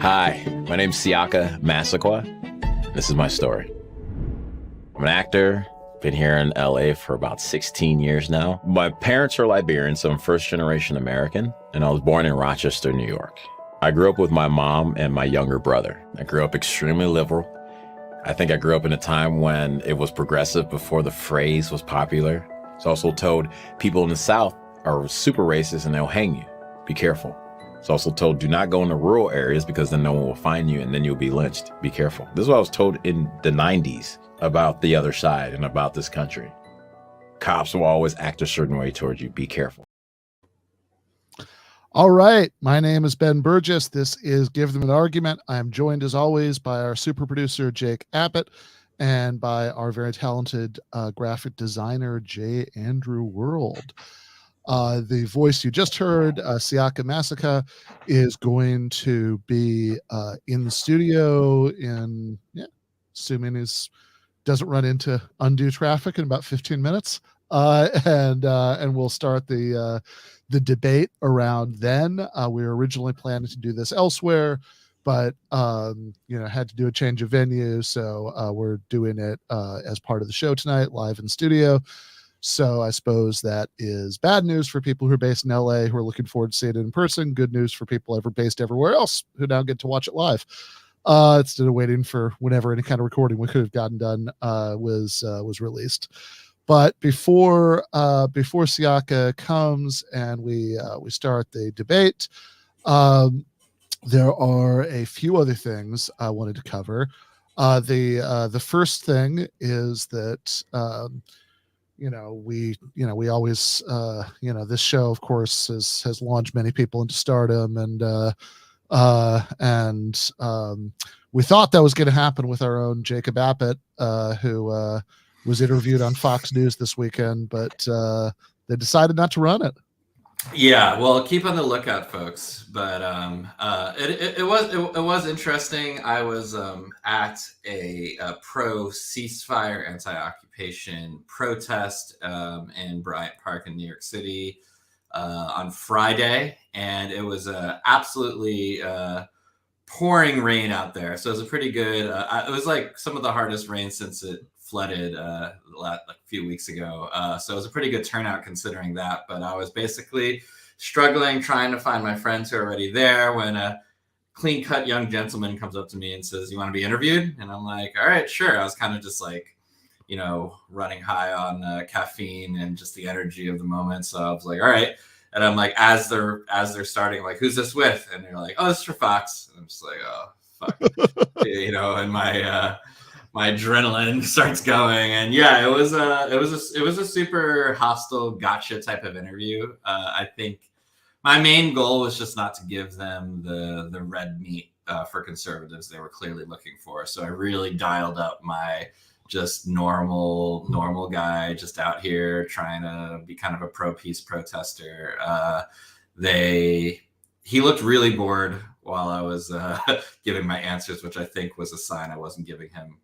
Hi, my name's Siaka Massaquoi. This is my story. I'm an actor, been here in LA for about 16 years now. My parents are Liberian, so I'm first generation American, and I was born in Rochester, New York. I grew up with my mom and my younger brother. I grew up extremely liberal. I think I grew up in a time when it was progressive before the phrase was popular. I was also told people in the South are super racist and they'll hang you. Be careful. I was also told, do not go into rural areas because then no one will find you and then you'll be lynched. Be careful. This is what I was told in the 90s about the other side and about this country. Cops will always act a certain way towards you. Be careful. All right. My name is Ben Burgis. This is Give Them an Argument. I am joined as always by our super producer, Jake Abbott, and by our very talented graphic designer, J. Andrew World. The voice you just heard, Siaka Massaquoi, is going to be in the studio in, assuming he doesn't run into undue traffic in about 15 minutes. And we'll start the debate around then. We were originally planning to do this elsewhere, but had to do a change of venue. So we're doing it as part of the show tonight, live in studio. So I suppose that is bad news for people who are based in LA who are looking forward to seeing it in person. Good news for people based everywhere else who now get to watch it live. Instead of waiting for whenever any kind of recording we could have gotten done was released. But before Siaka comes and we start the debate, there are a few other things I wanted to cover. The first thing is that we always this show, of course, has launched many people into stardom, and we thought that was going to happen with our own Jacob Abbott, who was interviewed on Fox News this weekend, but they decided not to run it. Yeah, well, keep on the lookout, folks. But it was interesting. I was at a pro ceasefire, anti-occupation protest in Bryant Park in New York City on Friday, and it was absolutely pouring rain out there. So it was a pretty good. It was like some of the hardest rain since it flooded like a few weeks ago. So it was a pretty good turnout considering that. But I was basically struggling, trying to find my friends who are already there when a clean-cut young gentleman comes up to me and says, "You want to be interviewed?" And I'm like, "All right, sure." I was kind of just like, running high on caffeine and just the energy of the moment. So I was like, "All right." And I'm like, as they're starting, like, "Who's this with?" And they're like, "Oh, this is for Fox." And I'm just like, "Oh, fuck." And my adrenaline starts going, and yeah, it was a super hostile gotcha type of interview. I think my main goal was just not to give them the red meat for conservatives they were clearly looking for. So I really dialed up my just normal guy, just out here trying to be kind of a pro-peace protester. He looked really bored while I was giving my answers, which I think was a sign I wasn't giving him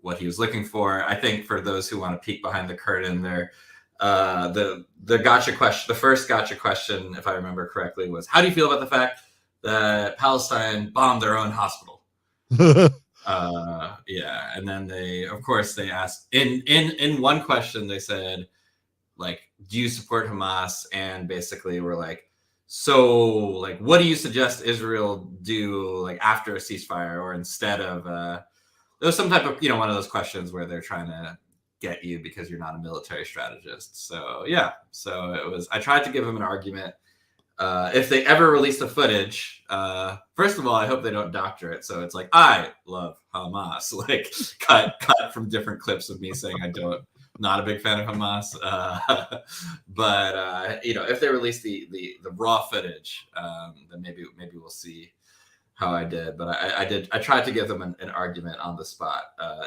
what he was looking for. I think for those who want to peek behind the curtain there, the gotcha question, the first gotcha question, if I remember correctly, was, how do you feel about the fact that Palestine bombed their own hospital? And then they asked in one question, they said, like, do you support Hamas? And basically we're like, so, like, what do you suggest Israel do, like, after a ceasefire or instead of there was some type of, one of those questions where they're trying to get you because you're not a military strategist. So yeah, I tried to give them an argument. If they ever release the footage, first of all, I hope they don't doctor it. So it's like, I love Hamas, like cut from different clips of me saying not a big fan of Hamas. But if they release the raw footage, then maybe we'll see how I did. But I tried to give them an argument on the spot.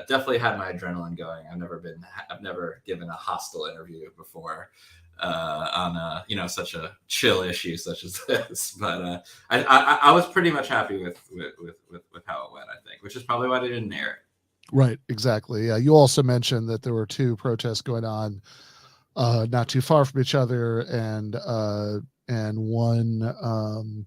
Definitely had my adrenaline going. I've never given a hostile interview before on such a chill issue such as this. But I was pretty much happy with how it went, I think, which is probably why they didn't air it. Right, exactly. Yeah, you also mentioned that there were two protests going on not too far from each other, and one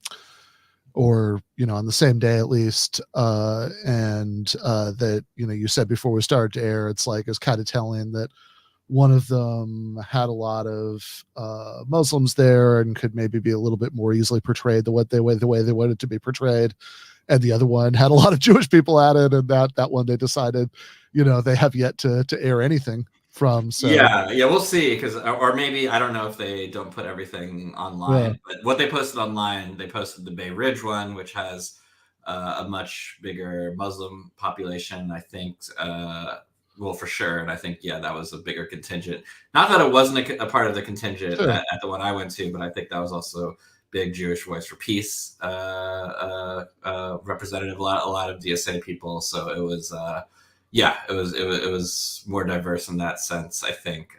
or on the same day at least, and that you said before we started to air, it's like it's kind of telling that one of them had a lot of Muslims there and could maybe be a little bit more easily portrayed the way they wanted to be portrayed, and the other one had a lot of Jewish people at it, and that one they decided they have yet to air anything from. So yeah, we'll see, because or maybe, I don't know if they don't put everything online, but what they posted online, they posted the Bay Ridge one, which has a much bigger Muslim population, I think. Well, for sure, and I think that was a bigger contingent. Not that it wasn't a part of the contingent Sure. at the one I went to, but I think that was also big Jewish Voice for Peace representative, a lot of DSA people. So it was. It was more diverse in that sense, I think.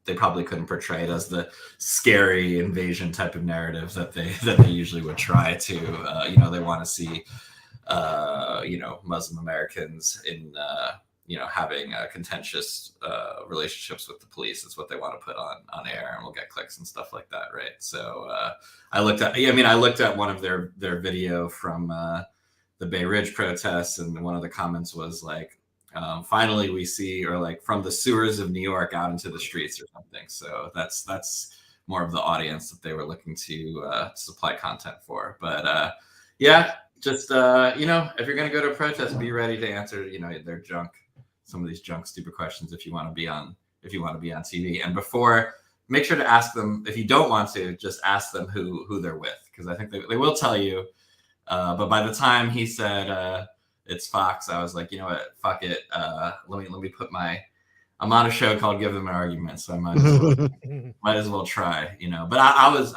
They probably couldn't portray it as the scary invasion type of narrative that they usually would try to. They want to see Muslim Americans in having contentious relationships with the police. Is what they want to put on air, and we'll get clicks and stuff like that, right? So I looked at one of their video from the Bay Ridge protests, and one of the comments was like, finally we see, or like, from the sewers of New York out into the streets or something. So that's more of the audience that they were looking to supply content for. But just if you're going to go to a protest, be ready to answer their some of these stupid questions if you want to be on TV. And before, make sure to ask them, if you don't want to, just ask them who they're with, because I think they will tell you. But by the time he said it's Fox, I was like, you know what, fuck it. Let me put I'm on a show called Give Them an Argument, so I might as well try, But I was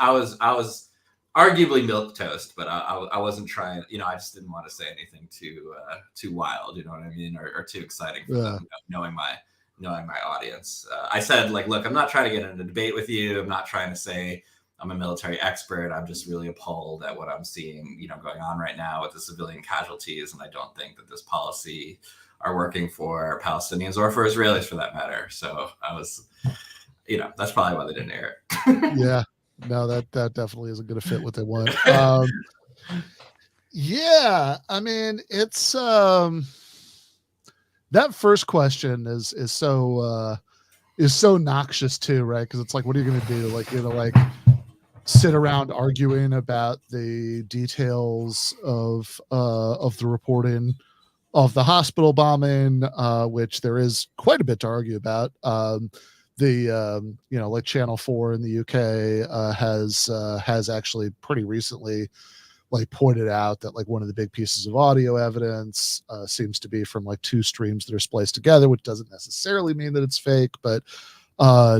arguably milquetoast, but I wasn't trying. I just didn't want to say anything too wild, you know what I mean, or too exciting for them, knowing my audience. I said, like, look, I'm not trying to get in a debate with you. I'm not trying to say I'm a military expert. I'm just really appalled at what I'm seeing, going on right now with the civilian casualties. And I don't think that this policy are working for Palestinians or for Israelis, for that matter. So I was, that's probably why they didn't air it. Yeah, no, that definitely isn't going to fit what they want. Yeah, I mean, it's that first question is so noxious too, right? Because it's like, what are you going to do? Like, sit around arguing about the details of the reporting of the hospital bombing, which there is quite a bit to argue about. Like Channel 4 in the UK has actually pretty recently pointed out that one of the big pieces of audio evidence seems to be from two streams that are spliced together, which doesn't necessarily mean that it's fake, but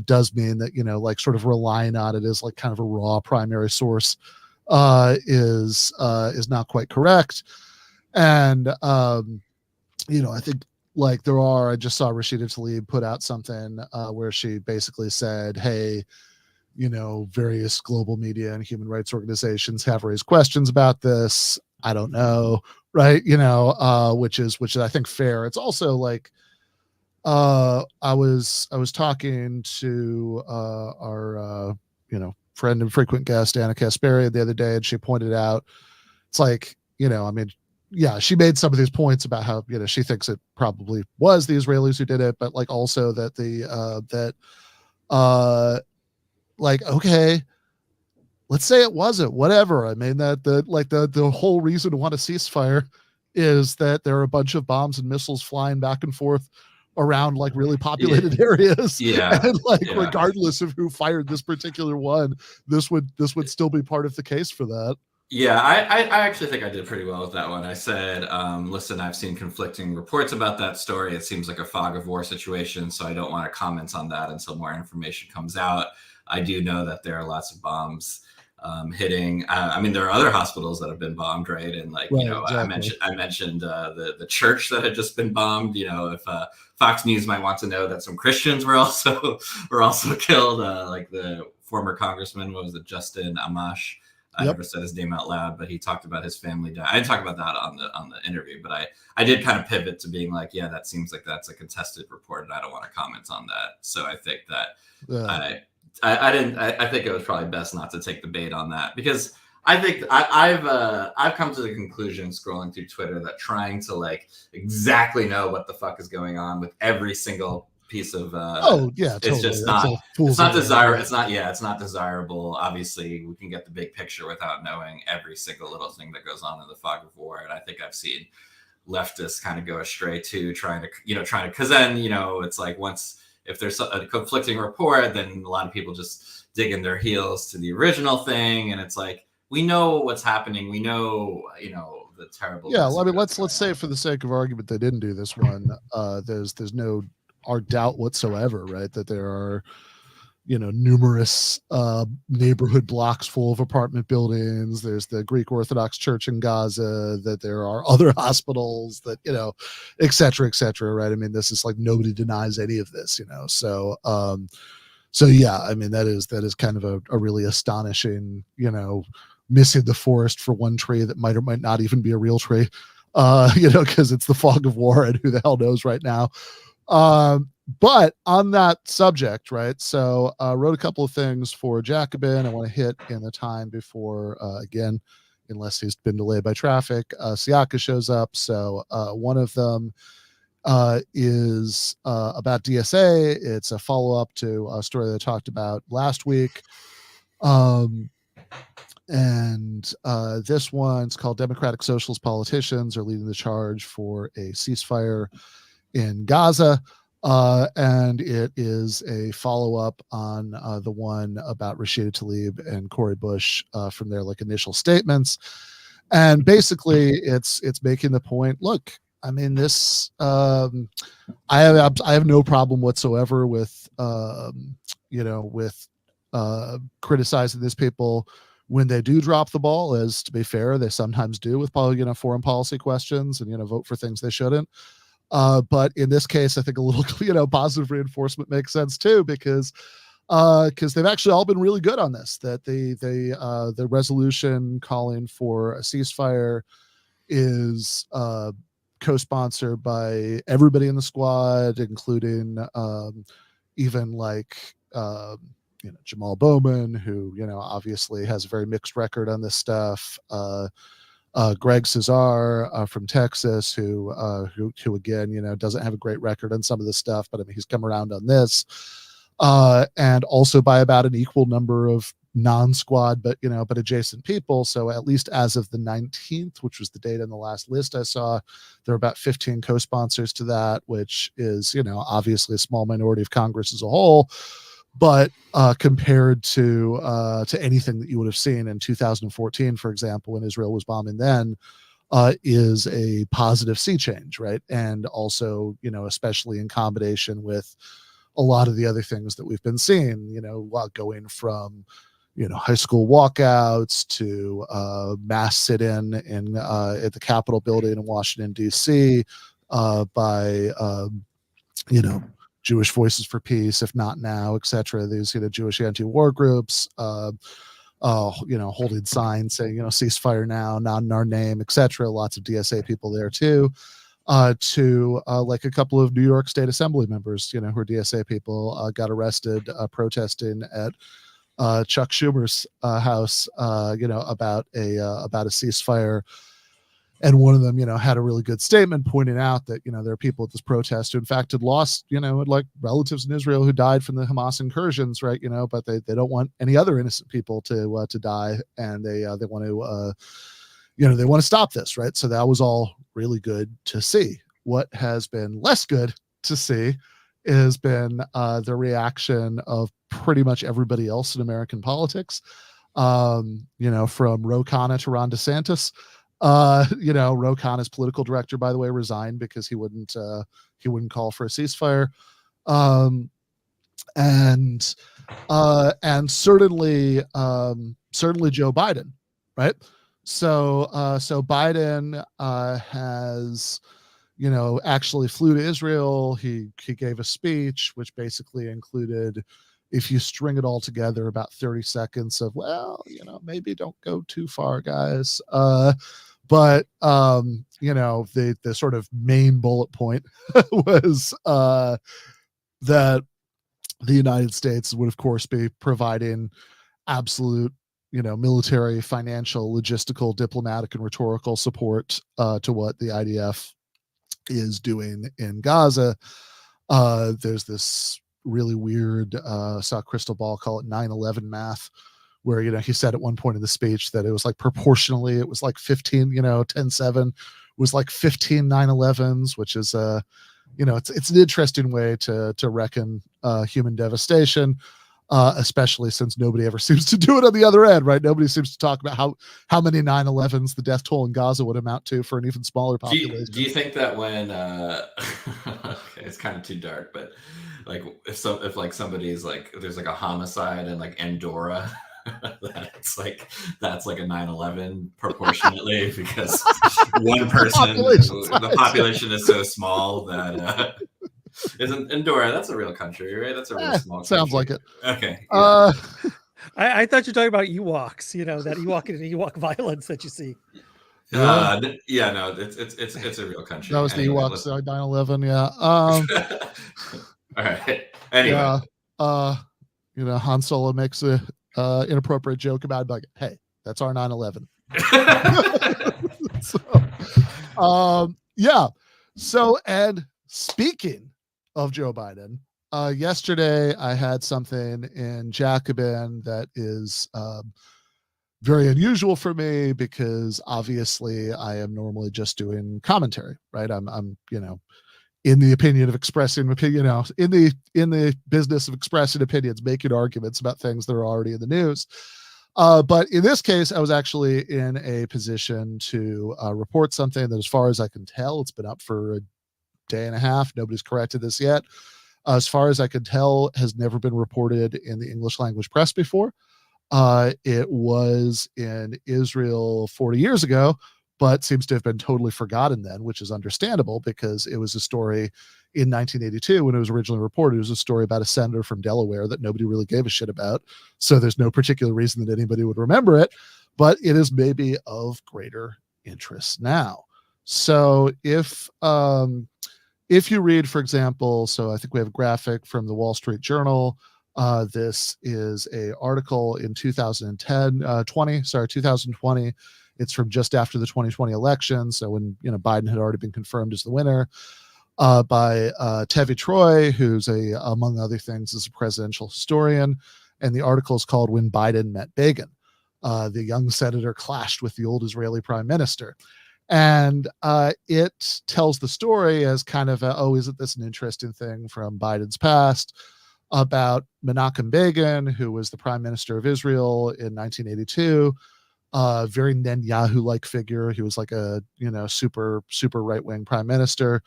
does mean that sort of relying on it as kind of a raw primary source is not quite correct. And I think I just saw Rashida Tlaib put out something where she basically said, hey, various global media and human rights organizations have raised questions about this. I don't know, right? Which is I think fair. It's also I was talking to our friend and frequent guest Anna Kasparian the other day, and she pointed out it's she made some of these points about how she thinks it probably was the Israelis who did it, but also that okay, let's say it wasn't, whatever. I mean, that the whole reason to want a ceasefire is that there are a bunch of bombs and missiles flying back and forth around really populated areas. And regardless of who fired this particular one, this would still be part of the case for that. Yeah, I actually think I did pretty well with that one. I said, listen, I've seen conflicting reports about that story. It seems like a fog of war situation, so I don't want to comment on that until more information comes out. I do know that there are lots of bombs hitting. There are other hospitals that have been bombed, right? And exactly. I mentioned the church that had just been bombed. If Fox News might want to know that some Christians were also killed, like the former congressman, what was it, Justin Amash? I never said his name out loud, but he talked about his family dying. I didn't talk about that on the interview, but I did kind of pivot to being like, yeah, that seems like that's a contested report, and I don't want to comment on that. So I think that I think it was probably best not to take the bait on that, because I think I've come to the conclusion scrolling through Twitter that trying to like exactly know what the fuck is going on with every single piece of Oh yeah, it's totally. just That's not a fool's errand, desirable. right? It's not desirable. Obviously, we can get the big picture without knowing every single little thing that goes on in the fog of war. And I think I've seen leftists kind of go astray too, trying to because then it's like if there's a conflicting report, then a lot of people just dig in their heels to the original thing, and it's like we know what's happening. We know the terrible. Yeah, well, I mean, let's say for the sake of argument they didn't do this one. There's no doubt whatsoever, right, that there are numerous neighborhood blocks full of apartment buildings. There's the Greek Orthodox Church in Gaza, that there are other hospitals, that et cetera, right? I mean, this is like nobody denies any of this, so yeah, I mean, that is kind of a really astonishing, missing the forest for one tree that might or might not even be a real tree, because it's the fog of war and who the hell knows right now. But on that subject, right, so wrote a couple of things for Jacobin I want to hit in the time before, again, unless he's been delayed by traffic, Siaka shows up. So one of them is about DSA. It's a follow-up to a story that I talked about last week. And this one's called Democratic Socialist Politicians Are Leading the Charge for a Ceasefire in Gaza. And it is a follow-up on the one about Rashida Tlaib and Cori Bush from their like initial statements. And basically it's making the point, look, I mean, this I have no problem whatsoever with criticizing these people when they do drop the ball, as to be fair, they sometimes do with foreign policy questions and vote for things they shouldn't. But in this case, I think a little positive reinforcement makes sense too, because they've actually all been really good on this. That the resolution calling for a ceasefire is co-sponsored by everybody in the squad, including even like Jamal Bowman, who obviously has a very mixed record on this stuff. Greg Cesar from Texas, who again doesn't have a great record on some of this stuff, but I mean he's come around on this, and also by about an equal number of non-squad but adjacent people. So at least as of the 19th, which was the date on the last list I saw, there are about 15 co-sponsors to that, which is obviously a small minority of Congress as a whole. But compared to anything that you would have seen in 2014, for example, when Israel was bombing then, is a positive sea change, right? And also, especially in combination with a lot of the other things that we've been seeing, going from, high school walkouts to mass sit-in at the Capitol building in Washington, D.C. By Jewish Voices for Peace, If Not Now, etc. These Jewish anti-war groups, holding signs saying ceasefire now, not in our name, etc. Lots of DSA people there too. To like a couple of New York State Assembly members, who are DSA people, got arrested protesting at Chuck Schumer's house, about a ceasefire. And one of them, had a really good statement pointing out that, there are people at this protest who, in fact, had lost, like relatives in Israel who died from the Hamas incursions, right? But they don't want any other innocent people to die, and they want to, they want to stop this, right? So that was all really good to see. What has been less good to see has been the reaction of pretty much everybody else in American politics, from Ro Khanna to Ron DeSantis. Ro Khanna's political director, by the way, resigned because he wouldn't call for a ceasefire. And certainly Joe Biden, right? So Biden has, actually flew to Israel. He gave a speech which basically included, if you string it all together, about 30 seconds of, well, maybe don't go too far, guys. But the sort of main bullet point was that the United States would, of course, be providing absolute, military, financial, logistical, diplomatic, and rhetorical support to what the IDF is doing in Gaza. There's this really weird, saw Crystal Ball call it 9/11 math, where, he said at one point in the speech that it was like proportionally, it was like 15, 10/7 was like 15 9/11s, which is, it's an interesting way to reckon human devastation. Especially since nobody ever seems to do it on the other end, right? Nobody seems to talk about how many 9/11s the death toll in Gaza would amount to for an even smaller population. Do you think that when okay, it's kind of too dark, but like if somebody's like there's like a homicide in like Andorra, that's like a 9/11 proportionately because one person, the population is so small that. Isn't Andorra? That's a real country, right? That's a real small country. Sounds like it. Okay. Yeah. I thought you're talking about Ewoks, that Ewok violence that you see. No, it's a real country. That was the Ewoks, 9/11, yeah. All right. Anyway. Yeah. Han Solo makes a inappropriate joke about it, like, hey, that's our 9/11. Yeah. So, and speaking of Joe Biden, yesterday I had something in Jacobin that is very unusual for me because obviously I am normally just doing commentary, right? I'm in the opinion of expressing opinion, in the business of expressing opinions, making arguments about things that are already in the news. But in this case, I was actually in a position to report something that, as far as I can tell, it's been up for a day and a half. Nobody's corrected this yet. As far as I can tell, has never been reported in the English language press before. It was in Israel 40 years ago, but seems to have been totally forgotten then, which is understandable because it was a story in 1982 when it was originally reported. It was a story about a senator from Delaware that nobody really gave a shit about. So there's no particular reason that anybody would remember it, but it is maybe of greater interest now. So if you read, for example, so I think we have a graphic from the Wall Street Journal. This is a article in 2020. It's from just after the 2020 election. So when, Biden had already been confirmed as the winner, by Tevi Troy, who's among other things, is a presidential historian. And the article is called "When Biden Met Begin." The young senator clashed with the old Israeli prime minister. And it tells the story as kind of, isn't this an interesting thing from Biden's past about Menachem Begin, who was the prime minister of Israel in 1982, very Netanyahu-like figure. He was like a, super, super right-wing prime minister.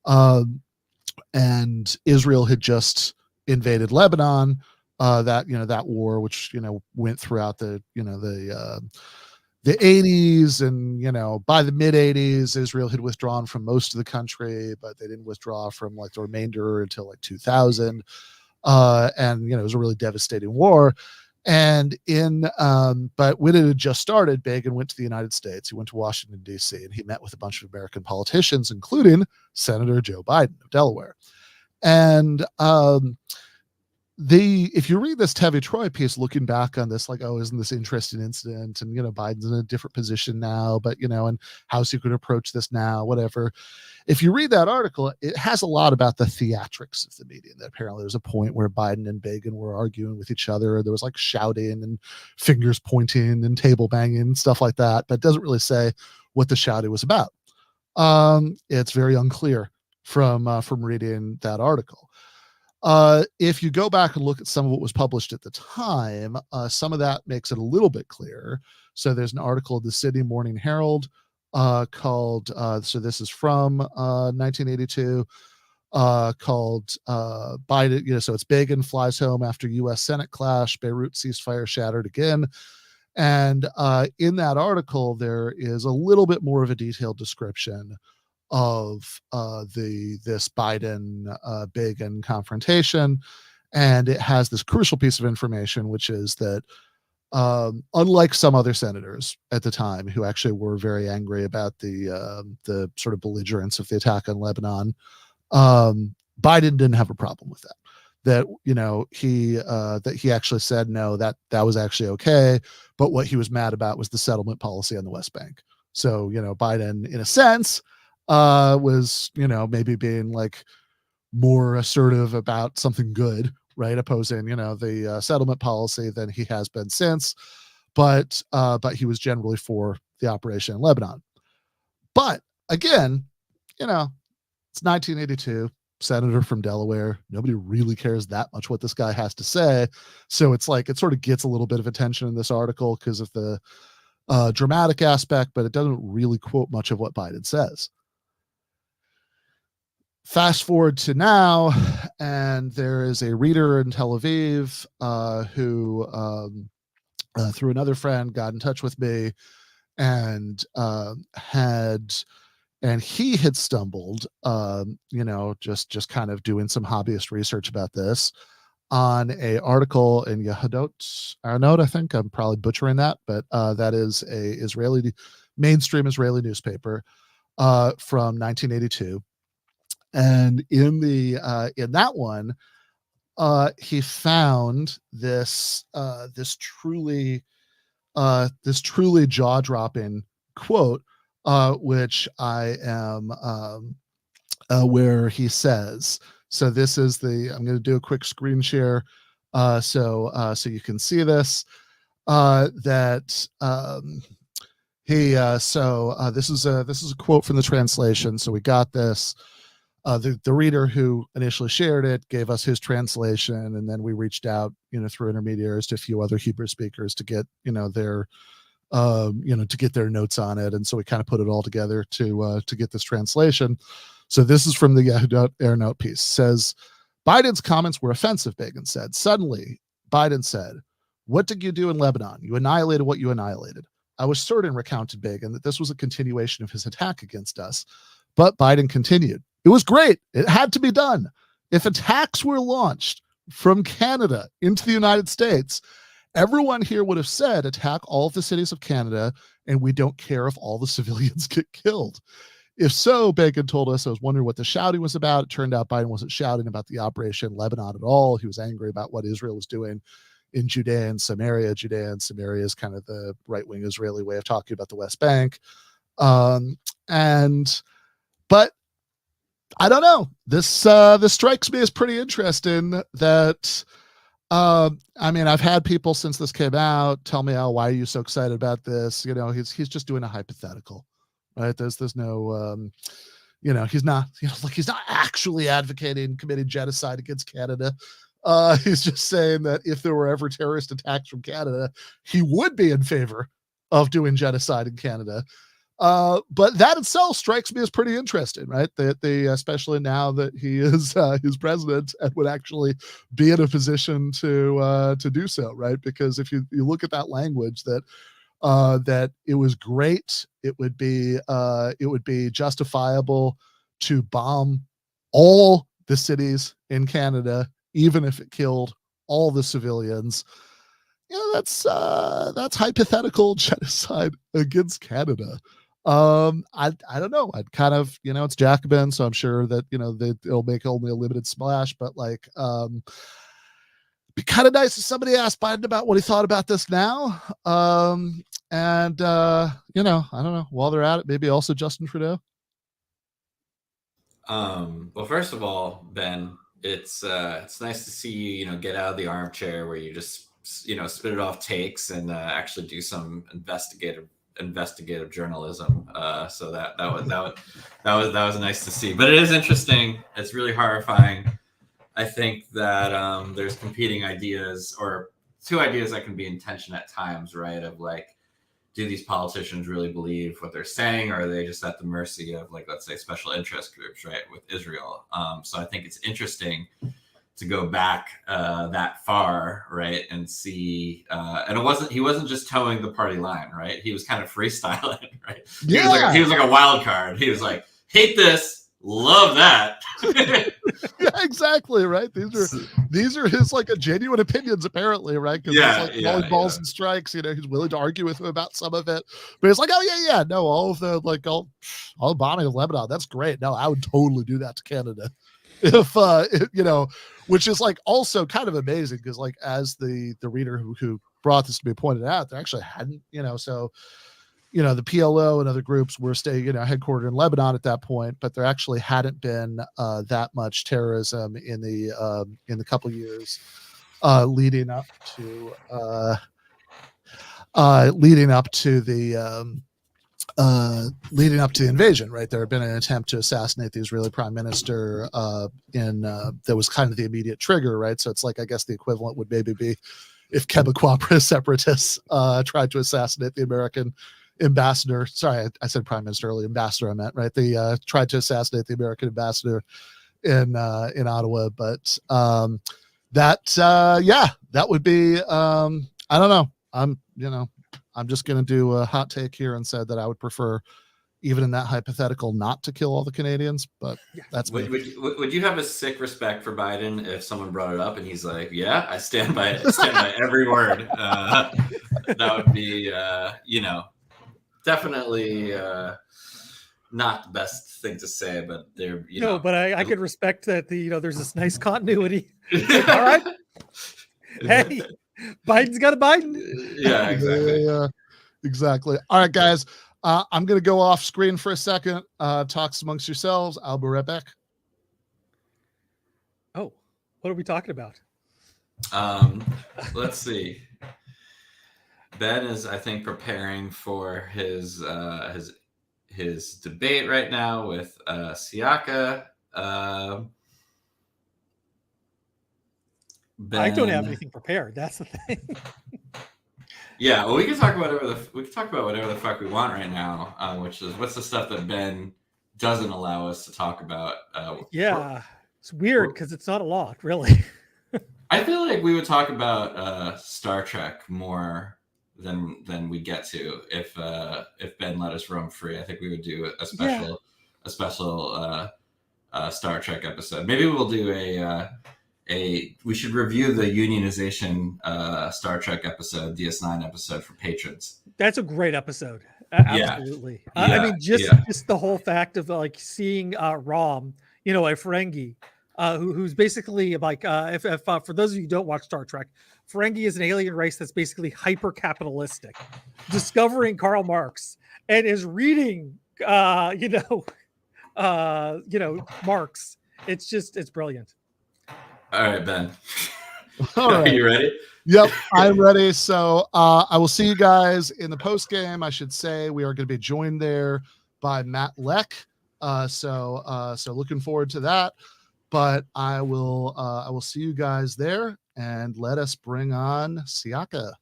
And Israel had just invaded Lebanon, that war, which, went throughout the 80s, and by the mid 80s, Israel had withdrawn from most of the country, but they didn't withdraw from like the remainder until like 2000. And it was a really devastating war. And but when it had just started, Begin went to the United States. He went to Washington, D.C., and he met with a bunch of American politicians, including Senator Joe Biden of Delaware. And if you read this Tevi Troy piece looking back on this, like, isn't this interesting incident? And, Biden's in a different position now, but, and how's he going to approach this now, whatever. If you read that article, it has a lot about the theatrics of the meeting. That apparently there's a point where Biden and Begin were arguing with each other. There was like shouting and fingers pointing and table banging and stuff like that, but it doesn't really say what the shouting was about. It's very unclear from reading that article. If you go back and look at some of what was published at the time, some of that makes it a little bit clearer. So there's an article in the Sydney Morning Herald called, so this is from 1982, called Biden, so it's Begin flies home after U.S. Senate clash, Beirut ceasefire shattered again. And in that article, there is a little bit more of a detailed description of this Biden Begin confrontation, and it has this crucial piece of information, which is that unlike some other senators at the time who actually were very angry about the sort of belligerence of the attack on Lebanon, Biden didn't have a problem with that. that, that he actually said, no, that was actually okay. But what he was mad about was the settlement policy on the West Bank. So, Biden, in a sense, was, maybe being like more assertive about something good, right? Opposing, the settlement policy than he has been since. But he was generally for the operation in Lebanon. But again, it's 1982. Senator from Delaware. Nobody really cares that much what this guy has to say. So it's like it sort of gets a little bit of attention in this article because of the dramatic aspect, but it doesn't really quote much of what Biden says. Fast forward to now, and there is a reader in Tel Aviv who, through another friend, got in touch with me and he had stumbled, just kind of doing some hobbyist research about this on a article in Yehudot Aronot. I think I'm probably butchering that, but that is a mainstream Israeli newspaper from 1982. And in that one, he found this truly jaw-dropping quote, which I am where he says, so this is I'm going to do a quick screen share so you can see this, this is a quote from the translation. So we got this. The reader who initially shared it gave us his translation, and then we reached out, through intermediaries to a few other Hebrew speakers to get, their to get their notes on it. And so we kind of put it all together to get this translation. So this is from the Yehudot Aronot piece. It says, Biden's comments were offensive, Begin said. Suddenly, Biden said, what did you do in Lebanon? You annihilated what you annihilated. I was certain, recounted Begin, that this was a continuation of his attack against us. But Biden continued, it was great. It had to be done. If attacks were launched from Canada into the United States, everyone here would have said, attack all of the cities of Canada, and we don't care if all the civilians get killed. If so, Bacon told us, I was wondering what the shouting was about. It turned out Biden wasn't shouting about the operation in Lebanon at all. He was angry about what Israel was doing in Judea and Samaria. Judea and Samaria is kind of the right-wing Israeli way of talking about the West Bank. But I don't know. This strikes me as pretty interesting that, I've had people since this came out tell me, oh, why are you so excited about this? He's just doing a hypothetical, right? There's no, he's not actually advocating committing genocide against Canada. He's just saying that if there were ever terrorist attacks from Canada, he would be in favor of doing genocide in Canada. But that itself strikes me as pretty interesting, right? That especially now that he is his president and would actually be in a position to do so, right? Because if you look at that language, that it was great, it would be justifiable to bomb all the cities in Canada, even if it killed all the civilians. That's hypothetical genocide against Canada. I don't know. I'd kind of, it's Jacobin, so I'm sure that, it'll make only a limited splash, but be kind of nice if somebody asked Biden about what he thought about this now. I don't know, while they're at it, maybe also Justin Trudeau. Well, first of all, Ben, it's nice to see you, get out of the armchair where you just, spit it off takes and actually do some investigative journalism. So that was nice to see. But it is interesting. It's really horrifying. I think that there's competing ideas, or two ideas that can be in tension at times, right? Of do these politicians really believe what they're saying, or are they just at the mercy of, let's say, special interest groups, right, with Israel? So I think it's interesting to go back that far, right, and see. And he wasn't just towing the party line, right? He was kind of freestyling, right? Yeah. He was like a wild card. He was like, hate this, love that. Yeah, exactly, right. These are his genuine opinions, apparently, right? Because he's balls and strikes. He's willing to argue with him about some of it, but he's like, oh yeah, no, all of the all the bombing of Lebanon, that's great. No, I would totally do that to Canada. If which is like also kind of amazing because like as the reader who brought this to be pointed out, there actually hadn't, so the PLO and other groups were staying, headquartered in Lebanon at that point, but there actually hadn't been that much terrorism in the couple of years leading up to the invasion, right? There had been an attempt to assassinate the Israeli prime minister that was kind of the immediate trigger, right? So it's like, I guess the equivalent would maybe be if Quebecois separatists tried to assassinate the American ambassador. Sorry, I said prime minister earlier, ambassador I meant, right? They tried to assassinate the American ambassador in Ottawa, but that would be I don't know. I'm just going to do a hot take here and said that I would prefer, even in that hypothetical, not to kill all the Canadians, but that's me. Would you have a sick respect for Biden if someone brought it up and he's like, yeah, I stand by every word. That would be, definitely not the best thing to say, but there, but I could respect that there's this nice continuity. Like, all right. Hey, Biden's got a Biden. Yeah, exactly. Yeah, exactly. All right, guys. I'm going to go off screen for a second. Talks amongst yourselves. I'll be right back. Oh, what are we talking about? Let's see. Ben is, I think, preparing for his debate right now with Siaka. Ben, I don't have anything prepared. That's the thing. Yeah, well, we can talk about whatever the fuck we want right now, which is what's the stuff that Ben doesn't allow us to talk about. It's weird because it's not a lot, really. I feel like we would talk about Star Trek more than we get to if Ben let us roam free. I think we would do a special Star Trek episode. Maybe we'll do we should review the unionization Star Trek episode, DS9 episode for patrons. That's a great episode. Absolutely. I mean, just the whole fact of like seeing Rom, a Ferengi, who's basically like, if for those of you who don't watch Star Trek, Ferengi is an alien race that's basically hyper capitalistic, discovering Karl Marx and is reading, Marx. It's brilliant. All right, Ben. All right. Are you ready? Yep, I'm ready. So I will see you guys in the post game. I should say we are going to be joined there by Matt Lech. So looking forward to that. But I will see you guys there, and let us bring on Siaka.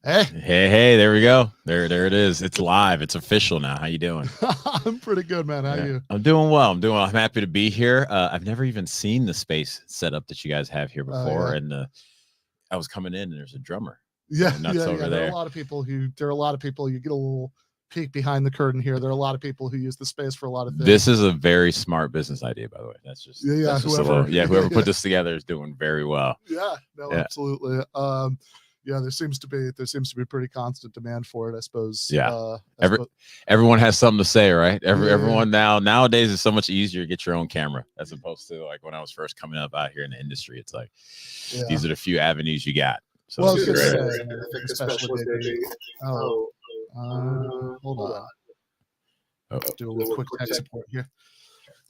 Hey, there we go. There it is. It's live. It's official now. How you doing? I'm pretty good, man. How are you? I'm doing well. I'm happy to be here. I've never even seen the space setup that you guys have here before. And I was coming in and there's a drummer. Over there. There are a lot of people you get a little peek behind the curtain here. There are a lot of people who use the space for a lot of things. This is a very smart business idea, by the way. That's just whoever put this together is doing very well. Absolutely. There seems to be pretty constant demand for it, I suppose. Everyone has something to say, right? Everyone nowadays is so much easier to get your own camera as opposed to like when I was first coming up out here in the industry. It's like these are the few avenues you got. So I think especially hold on. Do a little quick tech support here.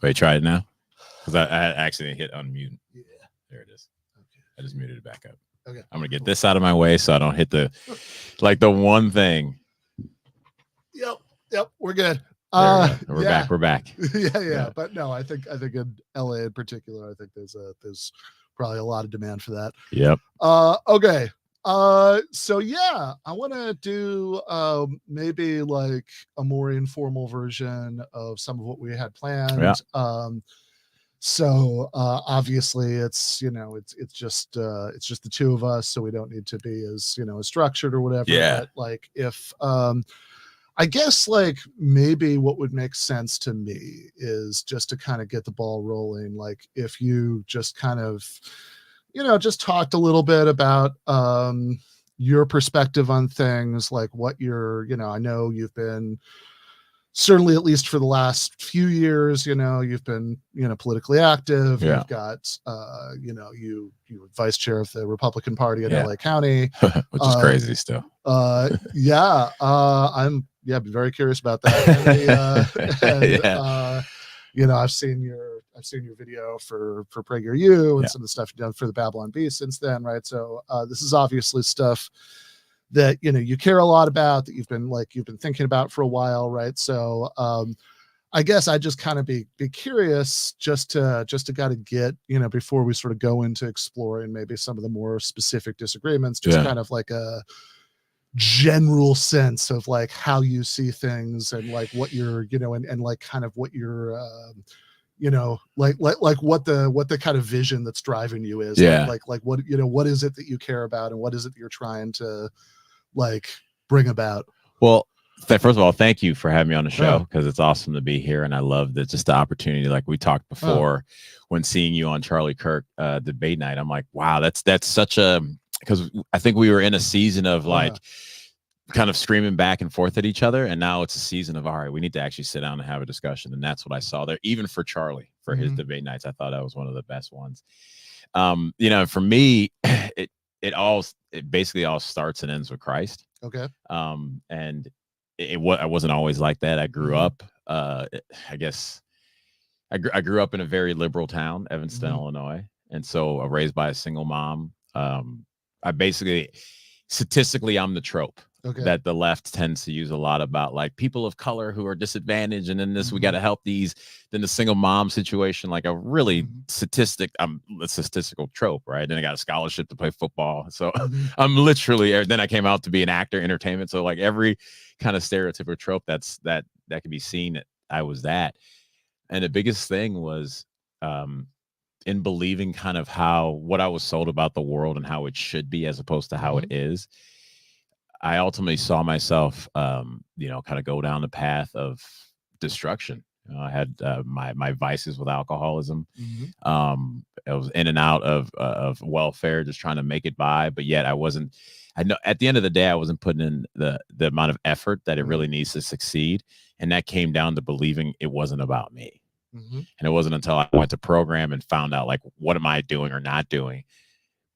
Wait, try it now. Because I accidentally hit unmute. Yeah, there it is. Okay. I just muted it back up. Okay. I'm gonna get this out of my way so I don't hit the one thing. Yep, we're good. We're back. Yeah. But no, I think in LA in particular, I think there's probably a lot of demand for that. Yep. Okay. So I want to do maybe like a more informal version of some of what we had planned. Yeah. So obviously it's just the two of us, so we don't need to be as as structured or whatever. Yeah. But like if I guess like maybe what would make sense to me is just to kind of get the ball rolling. Like if you just kind of just talked a little bit about your perspective on things, like what you're I know you've been certainly at least for the last few years, you've been, politically active. Yeah. You've got, you were vice chair of the Republican Party in LA County, which is crazy still. I'm very curious about that. I've seen your video for PragerU and some of the stuff you've done for the Babylon Bee since then, right? So this is obviously stuff that you care a lot about, that you've been thinking about for a while, right? So I guess I just kind of be curious just to kind of get, before we sort of go into exploring maybe some of the more specific disagreements, just kind of like a general sense of like how you see things and like what you're, and like kind of what you're like what the kind of vision that's driving you is. Like what, what is it that you care about, and what is it that you're trying to like bring about? Well, first of all, thank you for having me on the show, because it's awesome to be here, and I love just the opportunity. Like we talked before, when seeing you on Charlie Kirk debate night, I'm like, wow, that's such a, because I think we were in a season of like kind of screaming back and forth at each other, and now it's a season of, all right, we need to actually sit down and have a discussion. And that's what I saw there, even for Charlie, for his debate nights. I thought that was one of the best ones. For me, it basically all starts and ends with Christ. Okay. And I wasn't always like that. I grew up, I guess I grew up in a very liberal town, Evanston, Illinois. And so raised by a single mom. I basically, statistically, I'm the trope that the left tends to use a lot about, like, people of color who are disadvantaged, and then this, we got to help these. Then the single mom situation, like a really I'm a statistical trope, right? Then I got a scholarship to play football, so I'm literally. Then I came out to be an actor, entertainment. So like every kind of stereotypical trope that can be seen, I was that. And the biggest thing was in believing kind of what I was sold about the world and how it should be, as opposed to how it is. I ultimately saw myself, kind of go down the path of destruction. I had my vices with alcoholism. I was in and out of welfare, just trying to make it by. But yet I know at the end of the day, I wasn't putting in the amount of effort that it really needs to succeed. And that came down to believing it wasn't about me. And it wasn't until I went to program and found out, like, what am I doing or not doing?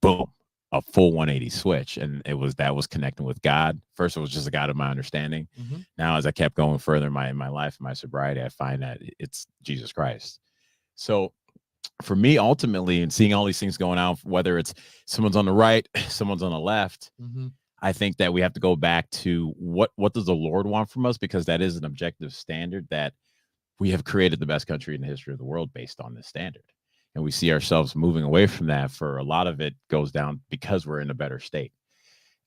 Boom. A full 180 switch. And that was connecting with God. First, it was just a God of my understanding. Now, as I kept going further in my life, my sobriety, I find that it's Jesus Christ. So for me, ultimately, and seeing all these things going on, whether it's someone's on the right, someone's on the left, I think that we have to go back to what does the Lord want from us? Because that is an objective standard, that we have created the best country in the history of the world based on this standard. And we see ourselves moving away from that. For a lot of it goes down because we're in a better state.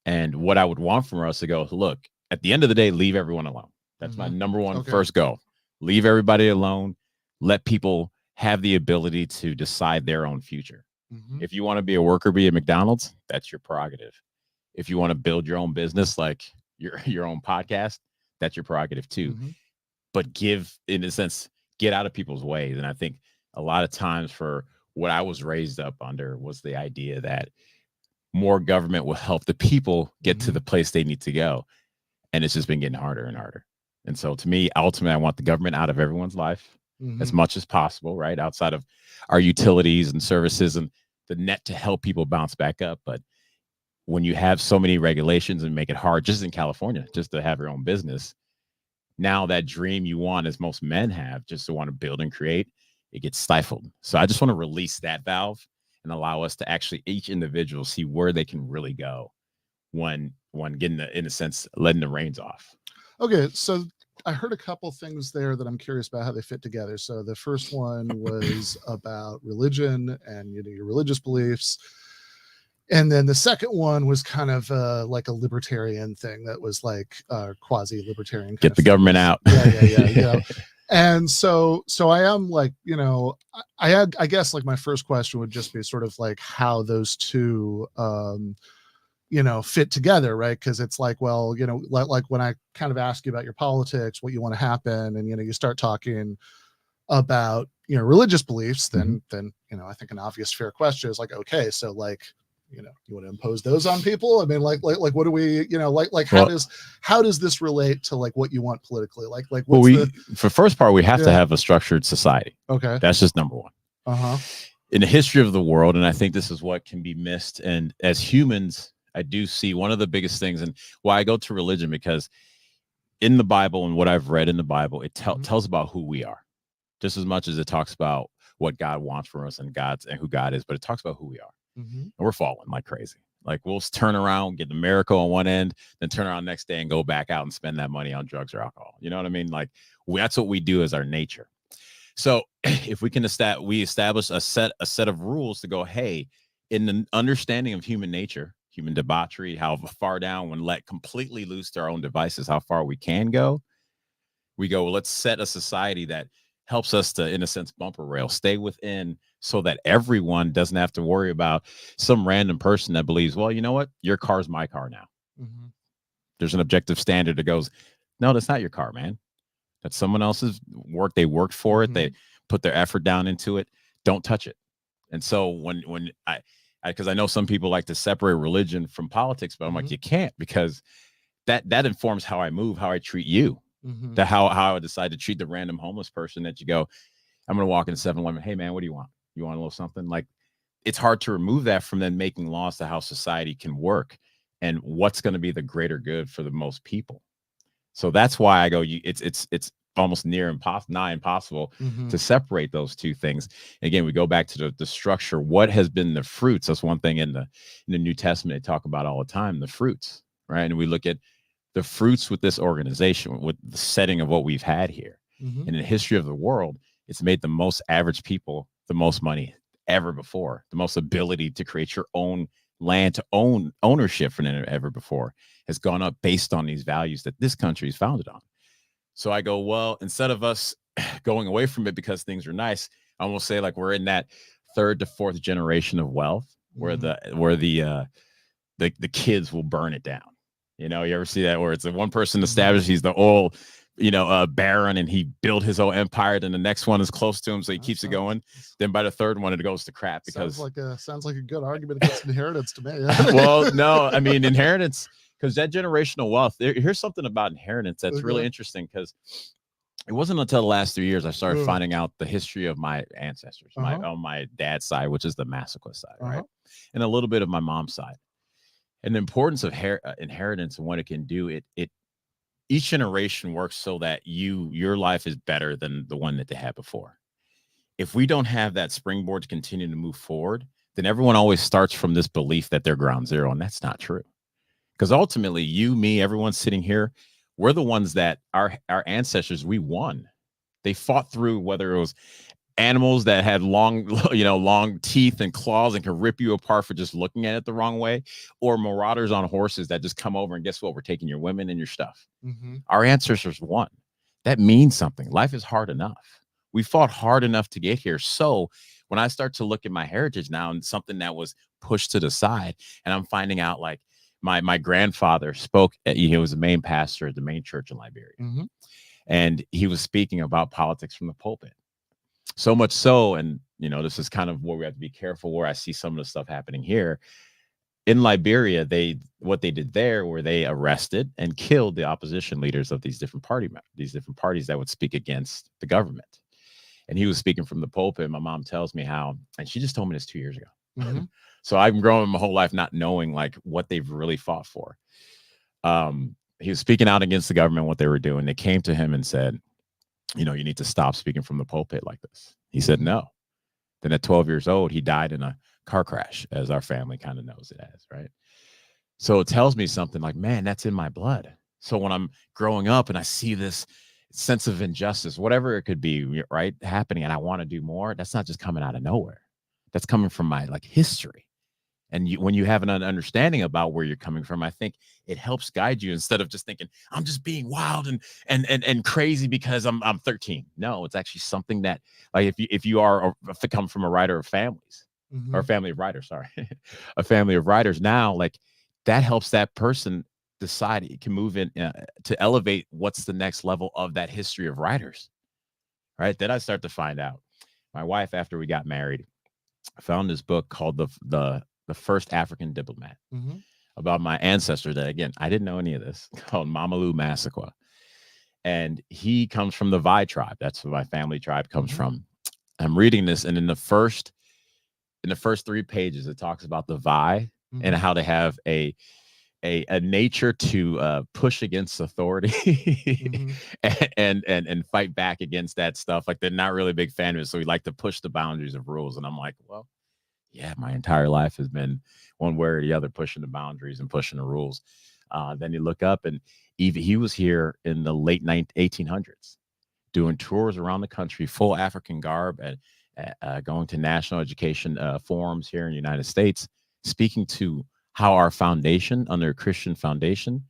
And what I would want from us to go, look, at the end of the day, leave everyone alone. That's my number one first go. Leave everybody alone. Let people have the ability to decide their own future. If you want to be a worker, be at McDonald's, that's your prerogative. If you want to build your own business, like your own podcast, that's your prerogative too. But in a sense, get out of people's ways. And I think a lot of times, for what I was raised up under, was the idea that more government will help the people get to the place they need to go. And it's just been getting harder and harder. And so to me, ultimately, I want the government out of everyone's life as much as possible, right? Outside of our utilities and services and the net to help people bounce back up. But when you have so many regulations and make it hard, just in California, just to have your own business, now that dream you want, as most men have, just to want to build and create, it gets stifled. So I just want to release that valve and allow us to actually, each individual, see where they can really go when getting in a sense, letting the reins off. Okay. So I heard a couple things there that I'm curious about how they fit together. So the first one was about religion and your religious beliefs. And then the second one was kind of like a libertarian thing that was like quasi-libertarian. Get the government out. Yeah. And so I am like, I guess like my first question would just be sort of like how those two, fit together, right? Because it's like, well, like when I kind of ask you about your politics, what you want to happen, and you start talking about religious beliefs, then I think an obvious fair question is like, okay, so like you want to impose those on people? I mean, like what do we, how does this relate to like what you want politically? For first part, we have to have a structured society. Okay. That's just number one. Uh-huh. In the history of the world, and I think this is what can be missed. And as humans, I do see one of the biggest things, and why I go to religion, because in the Bible and what I've read in the Bible, it tells about who we are, just as much as it talks about what God wants from us and who God is, but it talks about who we are. And we're falling like crazy. Like we'll turn around, get the miracle on one end, then turn around the next day and go back out and spend that money on drugs or alcohol. You know what I mean? Like that's what we do as our nature. So if we can establish a set of rules to go, hey, in the understanding of human nature, human debauchery, how far down when let completely loose to our own devices, how far we can go. We go, well, let's set a society that helps us to, in a sense, bumper rail, stay within, so that everyone doesn't have to worry about some random person that believes, well, you know what? Your car's my car now. There's an objective standard that goes, no, that's not your car, man. That's someone else's work. They worked for it. They put their effort down into it. Don't touch it. And so when because I know some people like to separate religion from politics, but I'm like, you can't, because that informs how I move, how I treat you, how I decide to treat the random homeless person that you go, I'm going to walk in 7-Eleven. Hey, man, what do you want? You want a little something? Like, it's hard to remove that from then making laws to how society can work and what's going to be the greater good for the most people. So that's why I go, it's almost nigh impossible to separate those two things. Again, we go back to the structure. What has been the fruits? That's one thing in the New Testament they talk about all the time, the fruits, right? And we look at the fruits with this organization, with the setting of what we've had here. And in the history of the world, it's made the most average people the most money ever before, the most ability to create your own land, to own ownership for ever before has gone up based on these values that this country is founded on. So I go, well, instead of us going away from it because things are nice, I almost say like we're in that 3rd to 4th generation of wealth where the kids will burn it down. You know, you ever see that where it's the one person established, he's the old, baron, and he built his own empire. Then the next one is close to him, so he keeps it going. Then by the third one, it goes to crap because sounds like a good argument against inheritance to me. Well, no, I mean inheritance, because that generational wealth. Here's something about inheritance that's really interesting, because it wasn't until the last 3 years I started finding out the history of my ancestors, on my dad's side, which is the Massaquoi side, right, and a little bit of my mom's side, and the importance of inheritance and what it can do. Each generation works so that your life is better than the one that they had before. If we don't have that springboard to continue to move forward, then everyone always starts from this belief that they're ground zero, and that's not true. Because ultimately, you, me, everyone sitting here, we're the ones that our ancestors, we won. They fought through, whether it was animals that had long teeth and claws and can rip you apart for just looking at it the wrong way, or marauders on horses that just come over and guess what? We're taking your women and your stuff. Our ancestors won. That means something. Life is hard enough. We fought hard enough to get here. So when I start to look at my heritage now and something that was pushed to the side, and I'm finding out like my grandfather spoke, he was the main pastor at the main church in Liberia. And he was speaking about politics from the pulpit. So much so, and this is kind of where we have to be careful, where I see some of the stuff happening here. In Liberia, what they did there, where they arrested and killed the opposition leaders of these different parties that would speak against the government. And he was speaking from the pulpit. My mom tells me how, and she just told me this 2 years ago. So I've grown my whole life not knowing like what they've really fought for. He was speaking out against the government, what they were doing. They came to him and said, you need to stop speaking from the pulpit like this. He said no. Then at 12 years old, he died in a car crash, as our family kind of knows it as, right? So it tells me something like, man, that's in my blood. So when I'm growing up and I see this sense of injustice, whatever it could be, right, happening, and I want to do more, that's not just coming out of nowhere. That's coming from my history. And when you have an understanding about where you're coming from, I think it helps guide you instead of just thinking, I'm just being wild and crazy because I'm 13. No, it's actually something that, like, if you come from a writer of families, or a family of writers, sorry, a family of writers, now, like, that helps that person decide it can move in to elevate what's the next level of that history of writers, right? Then I start to find out. My wife, after we got married, found this book called the the first African diplomat, Mm-hmm. about my ancestor that, again, I didn't know any of this, called Mamadou Massaquoi. And he comes from the Vai tribe. That's where my family tribe comes from. I'm reading this, and in the first 3 pages, it talks about the Vai and how they have a nature to push against authority and fight back against that stuff. Like, they're not really a big fan of it, so we like to push the boundaries of rules. And I'm like, well, yeah, my entire life has been one way or the other, pushing the boundaries and pushing the rules. Then you look up, and he was here in the late 1800s, doing tours around the country, full African garb, and going to national education forums here in the United States, speaking to how our foundation, under a Christian foundation,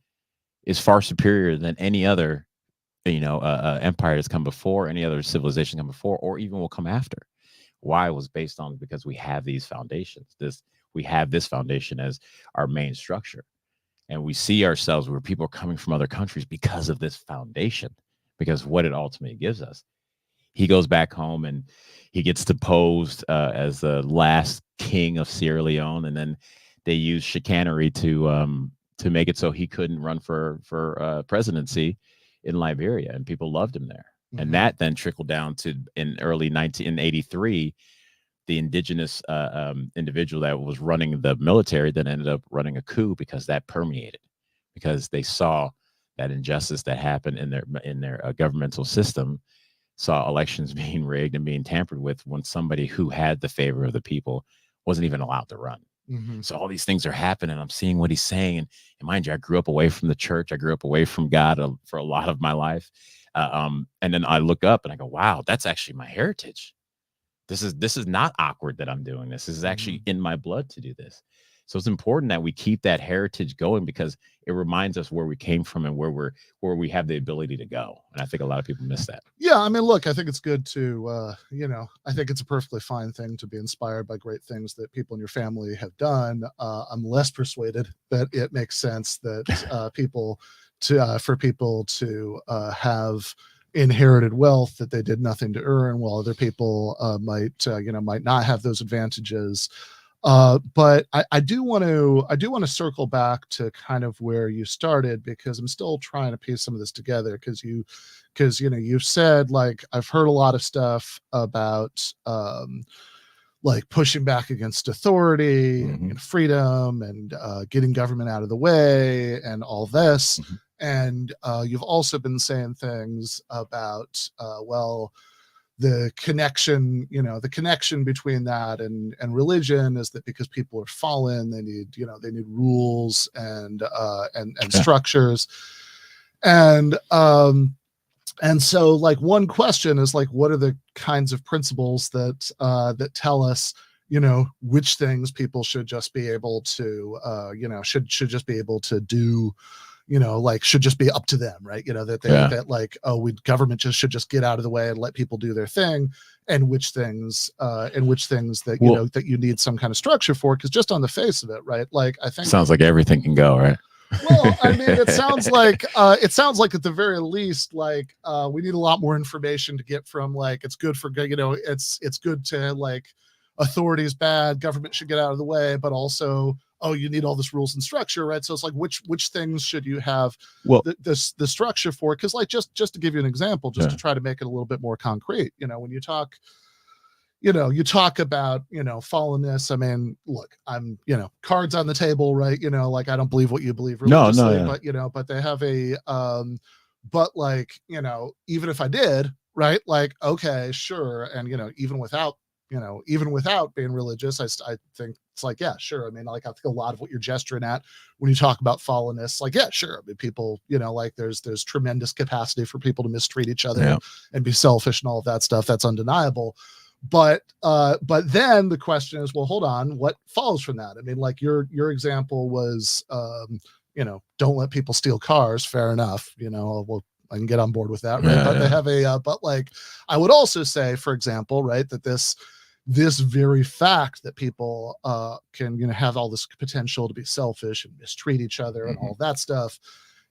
is far superior than any other, empire that's come before, any other civilization come before, or even will come after. Why? It was based on, because we have these foundations. We have this foundation as our main structure, and we see ourselves where people are coming from other countries because of this foundation, because what it ultimately gives us. He goes back home and he gets deposed as the last king of Sierra Leone, and then they use chicanery to make it so he couldn't run for presidency in Liberia, and people loved him there. And that then trickled down to, in early 1983, the indigenous individual that was running the military then ended up running a coup, because that permeated, because they saw that injustice that happened in their governmental system, saw elections being rigged and being tampered with when somebody who had the favor of the people wasn't even allowed to run. So all these things are happening. I'm seeing what he's saying. And mind you, I grew up away from the church. I grew up away from God for a lot of my life. And then I look up and I go, wow, that's actually my heritage. This is not awkward that I'm doing this. This is actually in my blood to do this. So it's important that we keep that heritage going, because it reminds us where we came from and where we have the ability to go. And I think a lot of people miss that. Yeah, I mean, look, I think it's good to, I think it's a perfectly fine thing to be inspired by great things that people in your family have done. I'm less persuaded that it makes sense that for people to have inherited wealth that they did nothing to earn, while other people might not have those advantages. But I do want to circle back to kind of where you started, because I'm still trying to piece some of this together, because you've said, like, I've heard a lot of stuff about like pushing back against authority and freedom and getting government out of the way and all this. And you've also been saying things about the connection between that and religion is that because people are fallen, they need rules and structures. And so, like, one question is, like, what are the kinds of principles that tell us, which things people should just be able to, should just be able to do, like, should just be up to them, right? That government should just get out of the way and let people do their thing, and which things that, that you need some kind of structure for, because just on the face of it, right? Like, I think sounds like everything can go, right? Well, I mean, it sounds like at the very least, like, we need a lot more information to get from, like, it's good for, it's good to, like, authority is bad, government should get out of the way, but also, you need all this rules and structure, right? So it's like, which things should you have the structure for? Because, like, just to give you an example, just to try to make it a little bit more concrete, when you talk about, fallenness. I mean, look, I'm, cards on the table, right? Like, I don't believe what you believe religiously, but they have but, like, even if I did, right? Like, okay, sure. And, even without being religious, I think it's like, yeah, sure. I mean, like, I think a lot of what you're gesturing at when you talk about fallenness, like, yeah, sure. I mean, people, like, there's tremendous capacity for people to mistreat each other and be selfish and all of that stuff. That's undeniable. But then the question is, well, hold on, what follows from that? I mean, like, your example was, don't let people steal cars. Fair enough. Well, I can get on board with that, right? But they have but, like, I would also say, for example, right, that this very fact that people can, have all this potential to be selfish and mistreat each other and all that stuff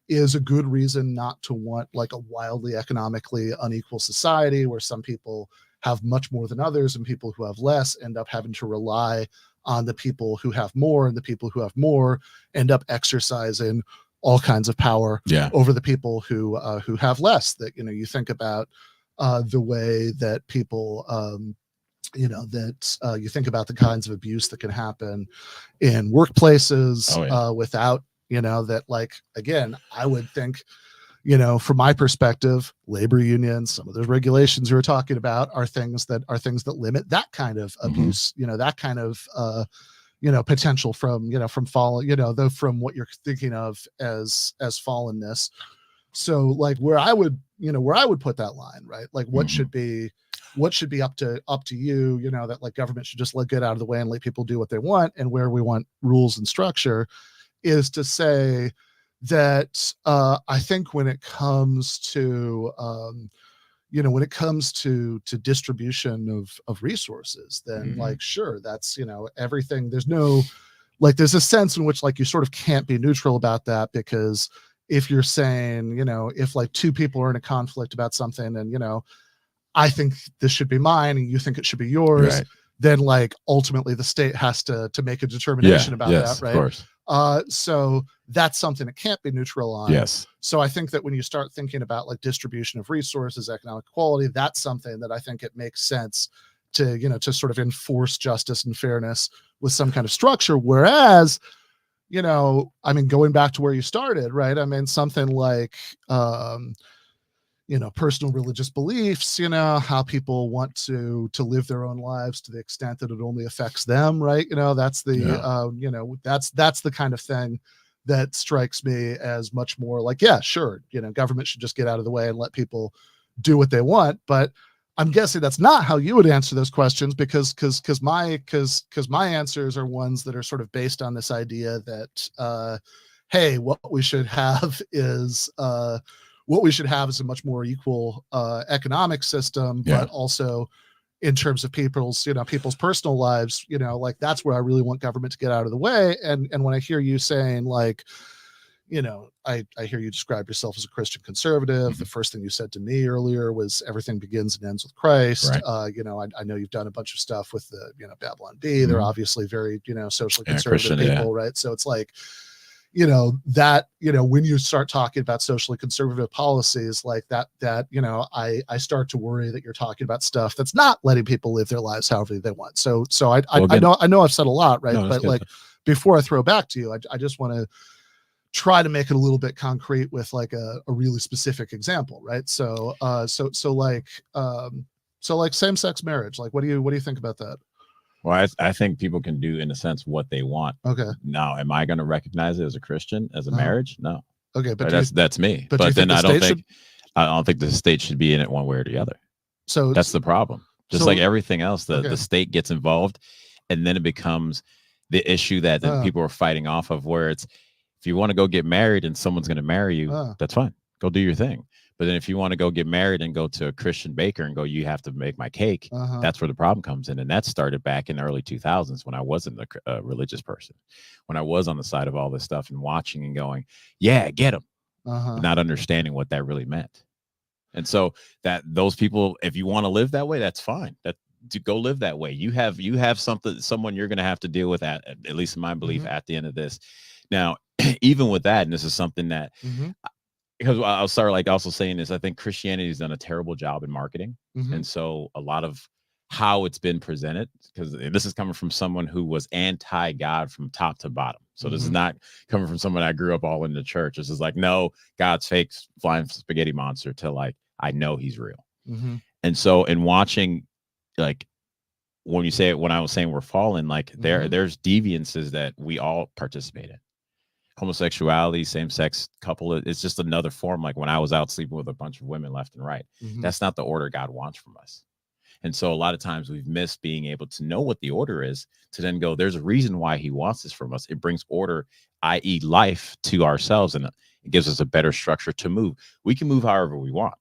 is a good reason not to want, like, a wildly economically unequal society where some people have much more than others and people who have less end up having to rely on the people who have more, and the people who have more end up exercising all kinds of power over the people who have less. That, you think about the way that people, you think about the kinds of abuse that can happen in workplaces without, that, like, again, I would think, from my perspective, labor unions, some of those regulations you were talking about are things that limit that kind of abuse, that kind of, potential from fallen, though, from what you're thinking of as fallenness. So, like, where I would put that line, right? Like, what should be up to you, that, like, government should just get out of the way and let people do what they want, and where we want rules and structure is to say that I think when it comes to distribution of resources, then like, sure, that's, everything. There's a sense in which, like, you sort of can't be neutral about that, because if you're saying, if, like, two people are in a conflict about something, and, I think this should be mine and you think it should be yours, then, like, ultimately the state has to make a determination about that, right? Of course. So that's something that can't be neutral on. Yes. So I think that when you start thinking about, like, distribution of resources, economic equality, that's something that I think it makes sense to, to sort of enforce justice and fairness with some kind of structure. Whereas, I mean, going back to where you started, right? I mean, something like, personal religious beliefs, how people want to live their own lives to the extent that it only affects them, right? That's the, that's the kind of thing that strikes me as much more like, yeah, sure, government should just get out of the way and let people do what they want. But I'm guessing that's not how you would answer those questions, because my answers are ones that are sort of based on this idea that, hey, what we should have is a much more equal economic system, but also in terms of people's personal lives, like, that's where I really want government to get out of the way. And when I hear you saying, like, I hear you describe yourself as a Christian conservative. The first thing you said to me earlier was everything begins and ends with Christ. Right. I know you've done a bunch of stuff with the, Babylon Bee. They're obviously very, socially conservative people, right? So it's like, that, when you start talking about socially conservative policies like that, I start to worry that you're talking about stuff that's not letting people live their lives however they want. So I know I've said a lot, right? No, but good. Like, before I throw back to you, I just want to try to make it a little bit concrete with, like, a really specific example, right? So like same-sex marriage, like, what do you think about that? Well, I think people can do, in a sense, what they want. Okay. Now, am I going to recognize it as a Christian, as a marriage? No. Okay, but that's me. But then I don't think the state should be in it one way or the other. So that's the problem. Just like everything else, the state gets involved, and then it becomes the issue that then people are fighting off of, where it's, if you want to go get married and someone's going to marry you, that's fine. Go do your thing. But then if you want to go get married and go to a Christian baker and go, you have to make my cake, that's where the problem comes in. And that started back in the early 2000s when I wasn't a religious person, when I was on the side of all this stuff and watching and going, yeah, get them, not understanding what that really meant. And so that those people, if you want to live that way, that's fine. To go live that way. You have someone you're going to have to deal with at least in my belief, at the end of this. Now, even with that, and this is something that, because I'll start like also saying this, I think Christianity has done a terrible job in marketing. And so a lot of how it's been presented, because this is coming from someone who was anti-God from top to bottom. So this is not coming from someone I grew up all in the church. This is like, no, God's fake flying spaghetti monster, to like, I know he's real. And so in watching, like, when I was saying we're fallen, like there's deviances that we all participate in. Homosexuality, same-sex couple, it's just another form. Like when I was out sleeping with a bunch of women left and right, that's not the order God wants from us. And so a lot of times we've missed being able to know what the order is, to then go, there's a reason why he wants this from us. It brings order, i.e. life, to ourselves, and it gives us a better structure to move. We can move however we want,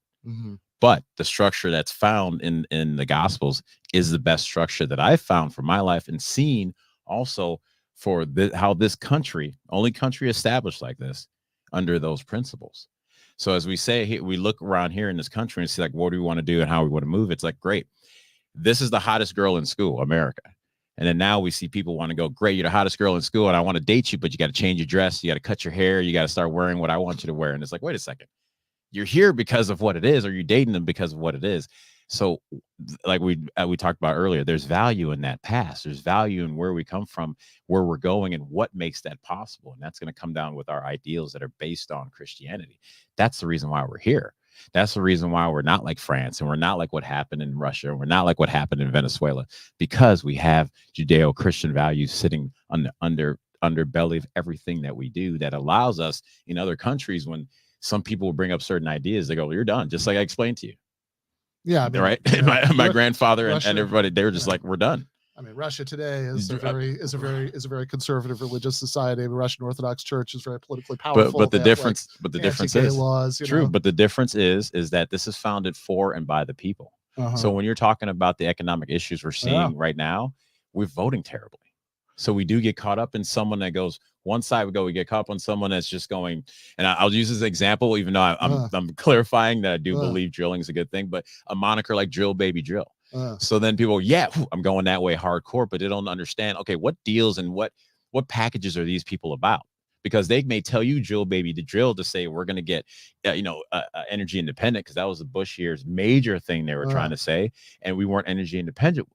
but the structure that's found in the Gospels is the best structure that I've found for my life, and seen also for how this country, only country established like this, under those principles. So as we say, we look around here in this country and see, like, what do we want to do and how we want to move? It's like, great, this is the hottest girl in school, America. And then now we see people want to go, great, you're the hottest girl in school and I want to date you, but you got to change your dress. You got to cut your hair. You got to start wearing what I want you to wear. And it's like, wait a second. You're here because of what it is, or you're dating them because of what it is. So like we talked about earlier, there's value in that past. There's value in where we come from, where we're going, and what makes that possible. And that's going to come down with our ideals that are based on Christianity. That's the reason why we're here. That's the reason why we're not like France, and we're not like what happened in Russia, and we're not like what happened in Venezuela, because we have Judeo-Christian values sitting on the underbelly of everything that we do, that allows us in other countries, when some people will bring up certain ideas, they go, well, you're done, just like I explained to you. Yeah, I mean, right. You know, my grandfather Russia, and everybody, they were just like, we're done. I mean, Russia today is a very conservative religious society. The Russian Orthodox Church is very politically powerful. But the difference, like, the difference is laws, true. But the difference is that this is founded for and by the people. So when you're talking about the economic issues we're seeing right now, we're voting terribly. So we do get caught up in someone that goes one side. We get caught up on someone that's just going. And I'll use this example, even though I'm clarifying that I do believe drilling is a good thing, but a moniker like Drill Baby Drill. So then people, I'm going that way hardcore, but they don't understand, okay, what deals and what packages are these people about? Because they may tell you Drill Baby to drill to say we're going to get, energy independent, because that was the Bush years major thing they were trying to say, and we weren't energy independent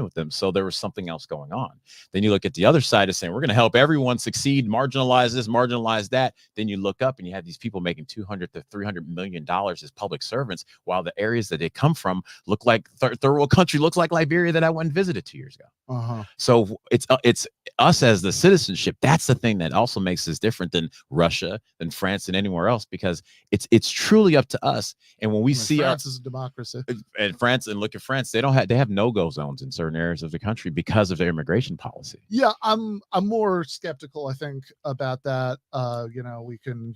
with them. So there was something else going on. Then you look at the other side of saying we're going to help everyone succeed, marginalize this, marginalize that. Then you look up and you have these people making $200 to $300 million as public servants, while the areas that they come from look like third world country, looks like Liberia that I went and visited 2 years ago. So it's us as the citizenship. That's the thing that also makes us different than Russia, than France, and anywhere else, because it's truly up to us. And when we see France is a democracy, and France, and look at France, they have no-go zones in certain areas of the country because of their immigration policy. Yeah, I'm more skeptical, I think, about that. We can,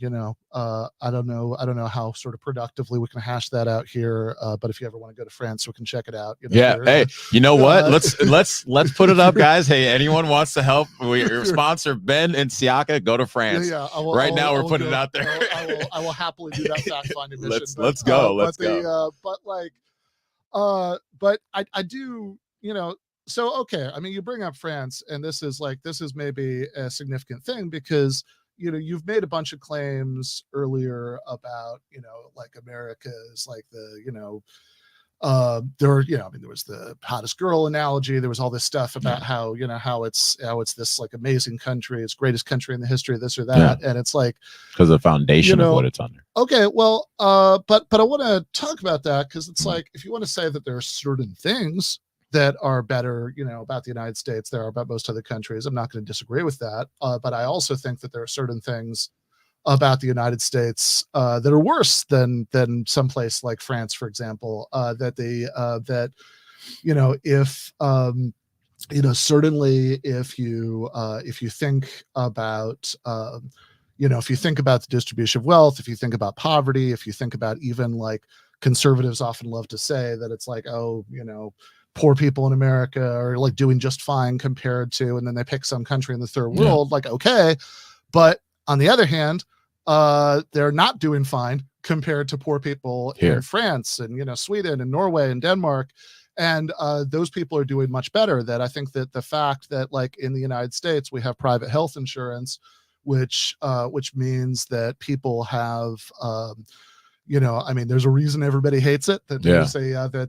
I don't know how sort of productively we can hash that out here. But if you ever want to go to France, we can check it out. Hey, you know what? Let's put it up, guys. Hey, anyone wants to help? We sponsor Ben and Siaka. Go to France. Yeah. Now we're putting it out there. I will happily do that fact finding mission. Let's go. But I do, so, okay. I mean, you bring up France, and this is maybe a significant thing, because, you've made a bunch of claims earlier about, like America is like the, there was the hottest girl analogy. There was all this stuff about how it's this like amazing country, it's greatest country in the history of this or that. And it's like, because the foundation of what it's under. Okay, well, but I want to talk about that, because it's like, if you want to say that there are certain things that are better, about the United States, there are about most other countries, I'm not going to disagree with that. But I also think that there are certain things about the United States that are worse than someplace like France, for example. Certainly if you think about if you think about the distribution of wealth, if you think about poverty, if you think about, even like conservatives often love to say that it's like, poor people in America are like doing just fine compared to, and then they pick some country in the third world, like, okay, but on the other hand, they're not doing fine compared to poor people in France and, Sweden and Norway and Denmark. And those people are doing much better. That I think that the fact that, like, in the United States, we have private health insurance, which means that people have, there's a reason everybody hates it. That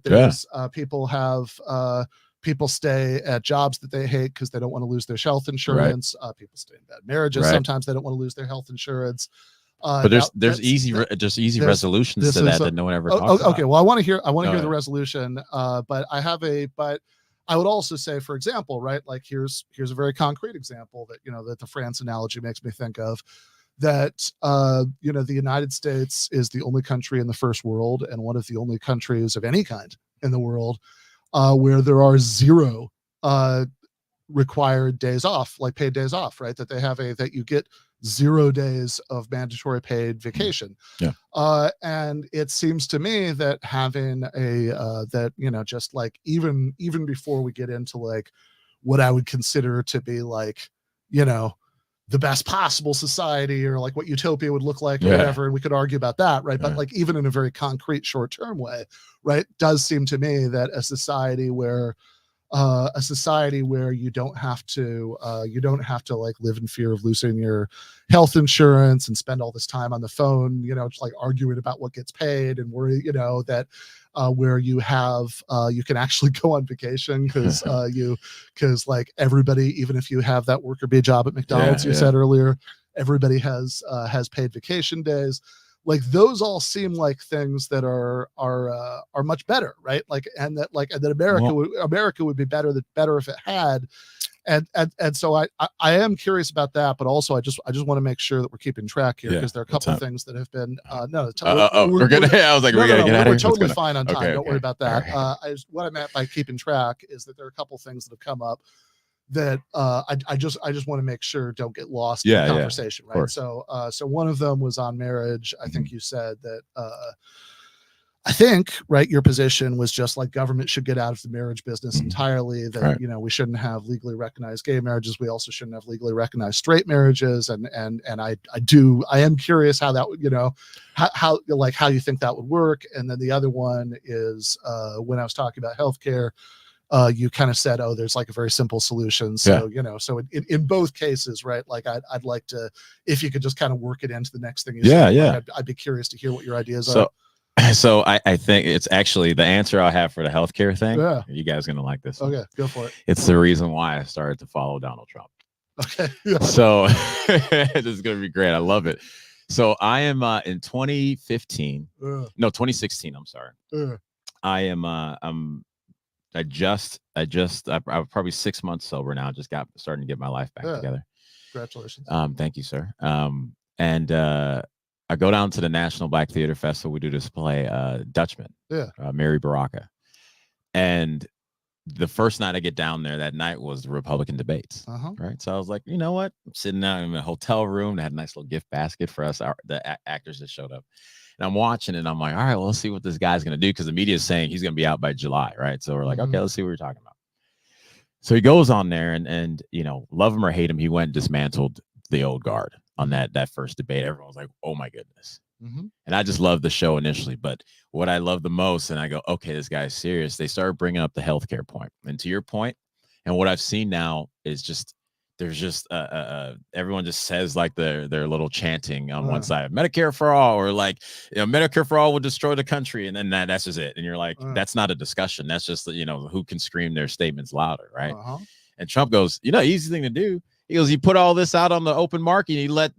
there's people have, people stay at jobs that they hate because they don't want to lose their health insurance. People stay in bad marriages. Sometimes they don't want to lose their health insurance. But there's easy resolutions to that no one ever talks about. Okay, well, I want to hear the resolution. But I would also say, for example, right, like here's a very concrete example that that the France analogy makes me think of. That the United States is the only country in the first world, and one of the only countries of any kind in the world where there are zero required days off, like paid days off, right? That they have that you get 0 days of mandatory paid vacation. And it seems to me that having just like even before we get into like what I would consider to be like, the best possible society, or like what utopia would look like, or whatever, and we could argue about that, right? But like, even in a very concrete short-term way, right, does seem to me that a society where a society where you don't have to like live in fear of losing your health insurance and spend all this time on the phone, just like arguing about what gets paid, and worry, that where you have you can actually go on vacation because like everybody, even if you have that worker bee job at McDonald's, you said earlier, everybody has paid vacation days. Like those all seem like things that are much better, right? Like, and that America would be better if it had. And so I am curious about that, but also I just want to make sure that we're keeping track here, because there are a couple of things that have been we're gonna. I was like, we gotta get out of here. We're totally fine on time. Don't worry about that. Right. What I meant by keeping track is that there are a couple of things that have come up that I just want to make sure don't get lost in the conversation, right? So one of them was on marriage. I think you said that I think, right, your position was just like government should get out of the marriage business entirely, that we shouldn't have legally recognized gay marriages, we also shouldn't have legally recognized straight marriages, and I am curious how that would, how you think that would work. And then the other one is when I was talking about healthcare, you kind of said, oh, there's like a very simple solution. So, so in both cases, right, like I'd like to, if you could just kind of work it into the next thing you said, like I'd be curious to hear what your ideas are. So I think it's actually the answer I have for the healthcare thing. Yeah. You guys are going to like this. Okay, go for it. It's the reason why I started to follow Donald Trump. Okay. So this is going to be great. I love it. So I am in 2016. I'm sorry. I am, I'm probably 6 months sober now. Just starting to get my life back together. Congratulations. Thank you, sir. I go down to the National Black Theater Festival. We do this play, Dutchman, Mary Baraka. And the first night I get down there, that night was the Republican debates, right? So I was like, you know what? I'm sitting down in a hotel room. They had a nice little gift basket for us, the actors that showed up. And I'm watching and I'm like, all right, well, let's see what this guy's going to do, because the media is saying he's going to be out by July, right? So we're like, okay, let's see what we're talking about. So he goes on there and love him or hate him, he went and dismantled the old guard on that first debate. Everyone was like, oh my goodness. And I just loved the show initially, but what I love the most, and I go, okay, this guy's serious, they started bringing up the healthcare point. And to your point, and what I've seen now is just, there's just everyone just says like their little chanting on one side, Medicare for all, or like, Medicare for all will destroy the country, and then that's just it. And you're like, that's not a discussion. That's just who can scream their statements louder, right? And Trump goes, easy thing to do. He goes, you put all this out on the open market, and you let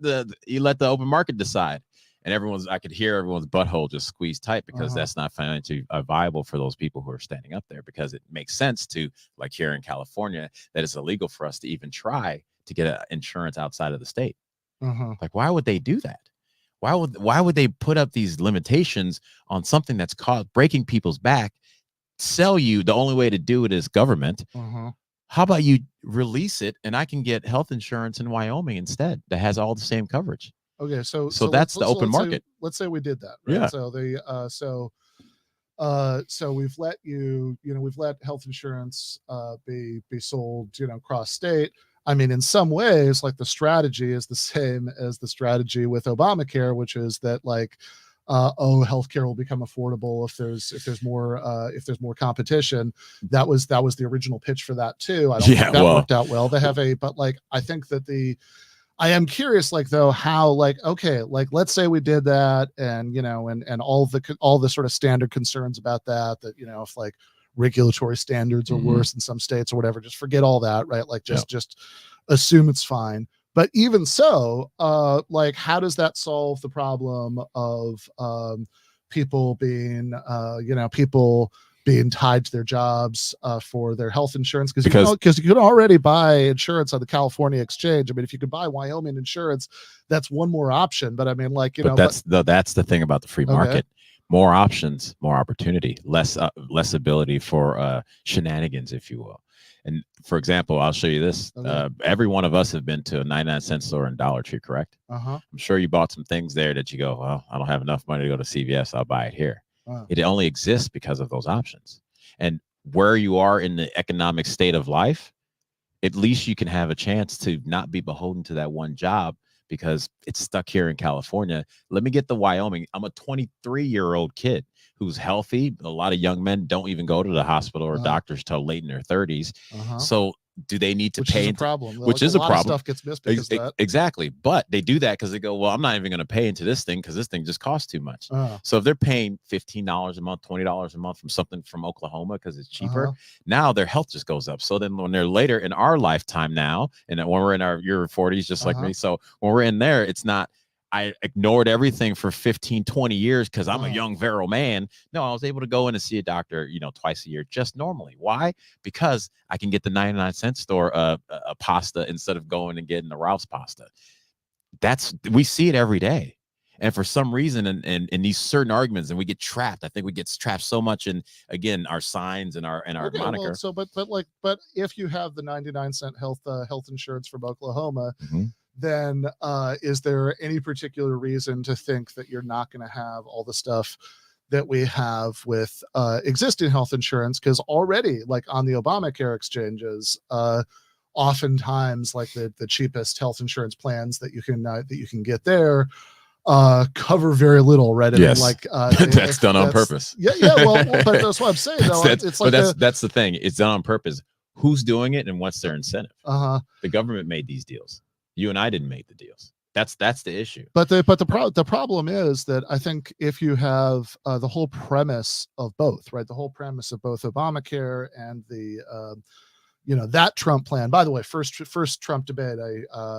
the open market decide. And I could hear everyone's butthole just squeeze tight, because that's not financially viable for those people who are standing up there, because it makes sense to, like here in California, that it's illegal for us to even try to get insurance outside of the state. Like, why would they do that? Why would they put up these limitations on something that's breaking people's back, sell you the only way to do it is government? How about you release it and I can get health insurance in Wyoming instead that has all the same coverage? Okay, so that's the open market. Let's say we did that, right? So we've let we've let health insurance be sold, cross state. I mean, in some ways, like the strategy is the same as the strategy with Obamacare, which is that like, healthcare will become affordable if there's more competition. That was the original pitch for that too. I don't think that worked out well. They have but like, I think that I am curious, like, though, how, like, okay, like, let's say we did that, and and all the sort of standard concerns about that, if like regulatory standards are worse in some states or whatever, just forget all that, right? Like, just assume it's fine. But even so, like, how does that solve the problem of people being tied to their jobs for their health insurance? Because you could already buy insurance on the California exchange. I mean, if you could buy Wyoming insurance, that's one more option. But I mean, like, that's the thing about the free market. More options, more opportunity, less ability for shenanigans, if you will. And for example, I'll show you this. Every one of us have been to a 99-cent store in Dollar Tree, correct? I'm sure you bought some things there that you go, well, I don't have enough money to go to CVS. I'll buy it here. It only exists because of those options. And where you are in the economic state of life, at least you can have a chance to not be beholden to that one job, because it's stuck here in California. Let me get the Wyoming. I'm a 23-year-old kid who's healthy. A lot of young men don't even go to the hospital or doctors till late in their 30s. So do they need to pay? Which is a problem. Which is a problem. Stuff gets missed because of that. Exactly. But they do that because they go, well, I'm not even going to pay into this thing because this thing just costs too much. So if they're paying $15 a month, $20 a month from something from Oklahoma because it's cheaper, now their health just goes up. So then when they're later in our lifetime now, and when we're in your 40s, just like me. So when we're in there, it's not, I ignored everything for 15, 20 years because I'm a young, virile man. No, I was able to go in and see a doctor, twice a year, just normally. Why? Because I can get the 99-cent store a pasta instead of going and getting the Ralph's pasta. We see it every day. And for some reason, in these certain arguments, and we get trapped. I think we get trapped so much in, again, our signs and our moniker. Well, but if you have the 99-cent health insurance from Oklahoma, then is there any particular reason to think that you're not going to have all the stuff that we have with existing health insurance? Because already, like on the Obamacare exchanges, oftentimes like the cheapest health insurance plans that you can get there cover very little, right? Yes, that's done on purpose. Yeah. Well, but that's what I'm saying. That's the thing. It's done on purpose. Who's doing it and what's their incentive? The government made these deals. You and I didn't make the deals. That's the issue. But the problem is that I think if you have the whole premise of both, right? The whole premise of both Obamacare and the that Trump plan. By the way, first Trump debate,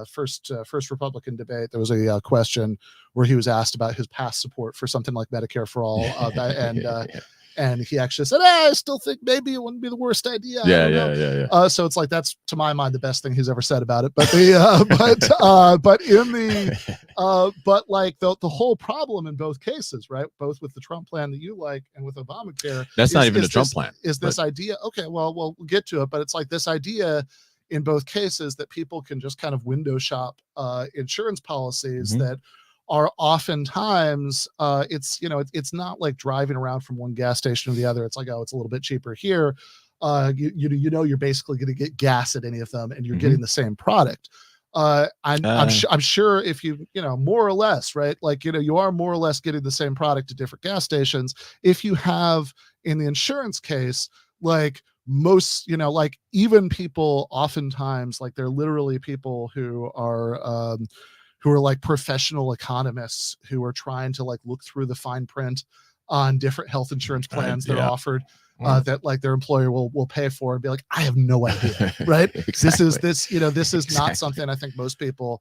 first Republican debate, there was a question where he was asked about his past support for something like Medicare for all, and he actually said, I still think maybe it wouldn't be the worst idea. Yeah. So it's like, that's to my mind the best thing he's ever said about it. But but like the whole problem in both cases, right? Both with the Trump plan that you like and with Obamacare. That's not even the Trump plan. Is this idea? Okay, well, we'll get to it. But it's like this idea in both cases that people can just kind of window shop insurance policies that are oftentimes it's not like driving around from one gas station to the other. It's like, it's a little bit cheaper here. You're basically going to get gas at any of them, and you're getting the same product. I'm sure if you more or less, right, like you are more or less getting the same product at different gas stations. If you have in the insurance case, like most, like even people oftentimes, like they're literally people who are like professional economists who are trying to like look through the fine print on different health insurance plans that are offered that like their employer will pay for, and be like, I have no idea, right? Exactly. This is not something I think most people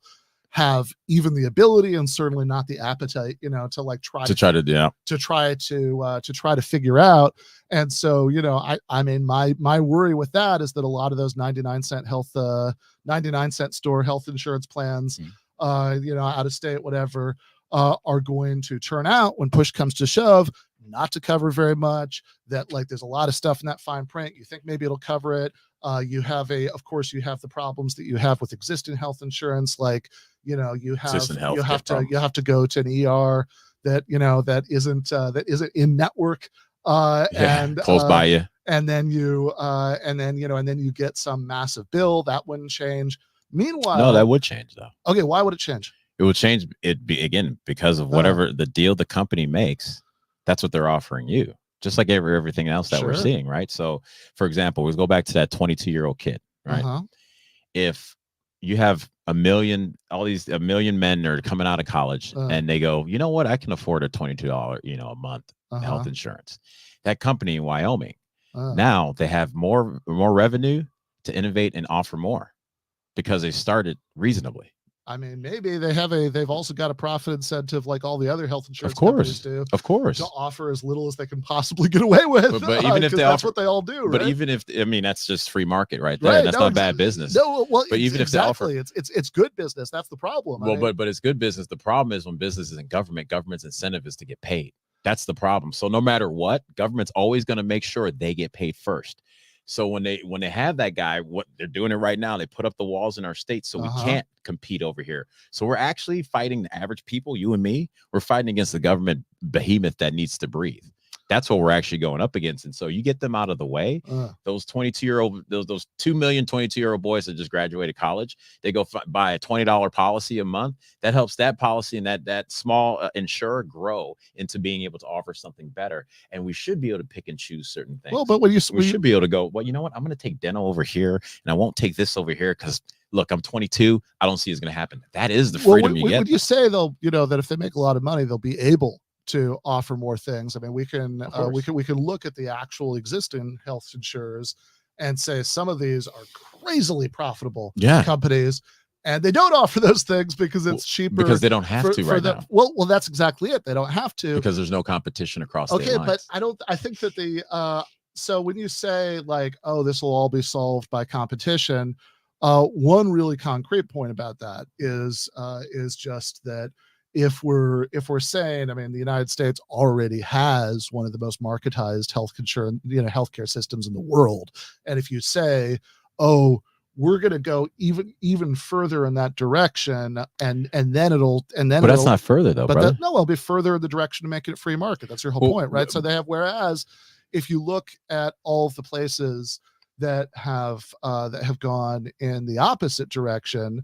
have even the ability, and certainly not the appetite, to like try to figure out. And so, I mean, my worry with that is that a lot of those 99-cent store health insurance plans, out of state, whatever, are going to turn out, when push comes to shove, not to cover very much. That like there's a lot of stuff in that fine print. You think maybe it'll cover it. You have the problems that you have with existing health insurance, like you have to go to an ER that isn't in network and close by you, and then you get some massive bill that wouldn't change. Meanwhile, no, that would change though. Okay, why would it change? It would change because of whatever the deal the company makes. That's what they're offering you, just like everything else that we're seeing, right? So, for example, we go back to that 22-year-old kid, right? If you have a million men are coming out of college and they go, you know what, I can afford a $22, a month health insurance. That company in Wyoming, now they have more revenue to innovate and offer more because they started reasonably. I mean, maybe they've also got a profit incentive like all the other health insurance companies do. Of course. To offer as little as they can possibly get away with. But even if that's what they all do, right? But even if, that's just free market right there. Right. That's not bad business. No, well, but even if they offer, it's good business. That's the problem. Well, but it's good business. The problem is when business is in government's incentive is to get paid. That's the problem. So no matter what, government's always going to make sure they get paid first. So when they have that guy, what they're doing it right now, they put up the walls in our state so we can't compete over here. So we're actually fighting the average people, you and me. We're fighting against the government behemoth that needs to breathe. That's what we're actually going up against. And so you get them out of the way. Those 22-year-old, those 2 million 22-year-old boys that just graduated college, they go buy a $20 policy a month. That helps that policy and that small insurer grow into being able to offer something better. And we should be able to pick and choose certain things. Well, but when we should be able to go, well, you know what? I'm going to take dental over here and I won't take this over here because look, I'm 22. I don't see it's going to happen. That is the freedom you get. Would you say though, that if they make a lot of money, they'll be able to offer more things? I mean, we can look at the actual existing health insurers and say some of these are crazily profitable companies, and they don't offer those things because it's cheaper. Because they don't have to right now. Well, that's exactly it. They don't have to because there's no competition across state lines. But I think that so when you say like, oh, this will all be solved by competition, one really concrete point about that is just that if we're saying, I mean, the United States already has one of the most marketized healthcare systems in the world, and if you say, oh, we're going to go even further in that direction, and then that's not further though, brother. It'll be further in the direction to make it a free market. That's your whole point, right? So they have, whereas if you look at all of the places that have gone in the opposite direction,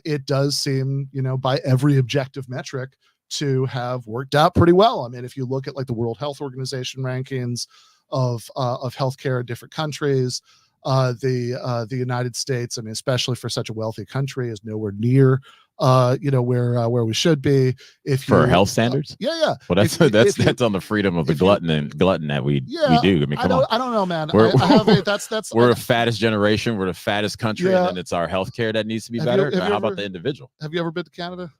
it does seem, by every objective metric, to have worked out pretty well. I mean, if you look at like the World Health Organization rankings of healthcare in different countries, the United States, I mean, especially for such a wealthy country, is nowhere near where we should be. For health standards, well, that's on the freedom of the glutton that we do. I mean, come on. I don't know, man. We're the fattest generation. We're the fattest country, and then it's our healthcare that needs to be better. How about the individual? Have you ever been to Canada?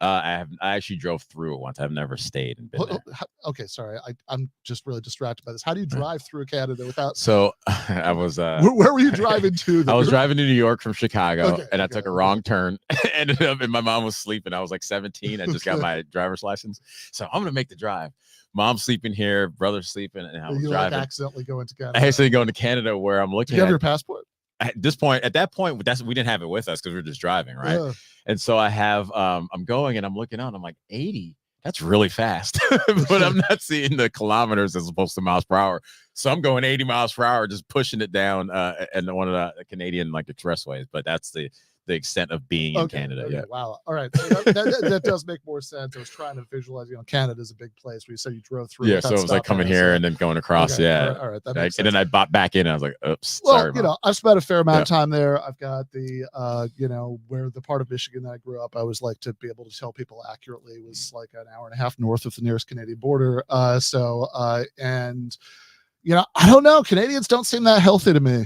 I actually drove through it once. I've never stayed and been there. Okay, sorry. I'm just really distracted by this. How do you drive through Canada without? So I was. Where were you driving to? I was driving to New York from Chicago, and I took a wrong turn. Ended up, and my mom was sleeping. I was like 17. I just got my driver's license, so I'm gonna make the drive. Mom's sleeping here, brother's sleeping, and I was driving. Like accidentally going to Canada. I actually going to Canada, where I'm looking. Do you have your passport? At that point, we didn't have it with us because we were just driving, right? Yeah. And so I have, I'm going and I'm looking out and I'm like, 80, that's really fast, but I'm not seeing the kilometers as opposed to miles per hour. So I'm going 80 miles per hour, just pushing it down in one of the Canadian like expressways. But that's the extent of being in Canada. Okay, yeah. Wow. All right. So that does make more sense. I was trying to visualize, Canada's a big place where you said you drove through. Yeah. So it was like coming here and then going across. Okay, yeah. All right. And then I bought back in. And I was like, oops. Well, sorry, Mom. I've spent a fair amount of time there. I've got the, where the part of Michigan that I grew up, I always like to be able to tell people accurately was like an hour and a half north of the nearest Canadian border. I don't know. Canadians don't seem that healthy to me.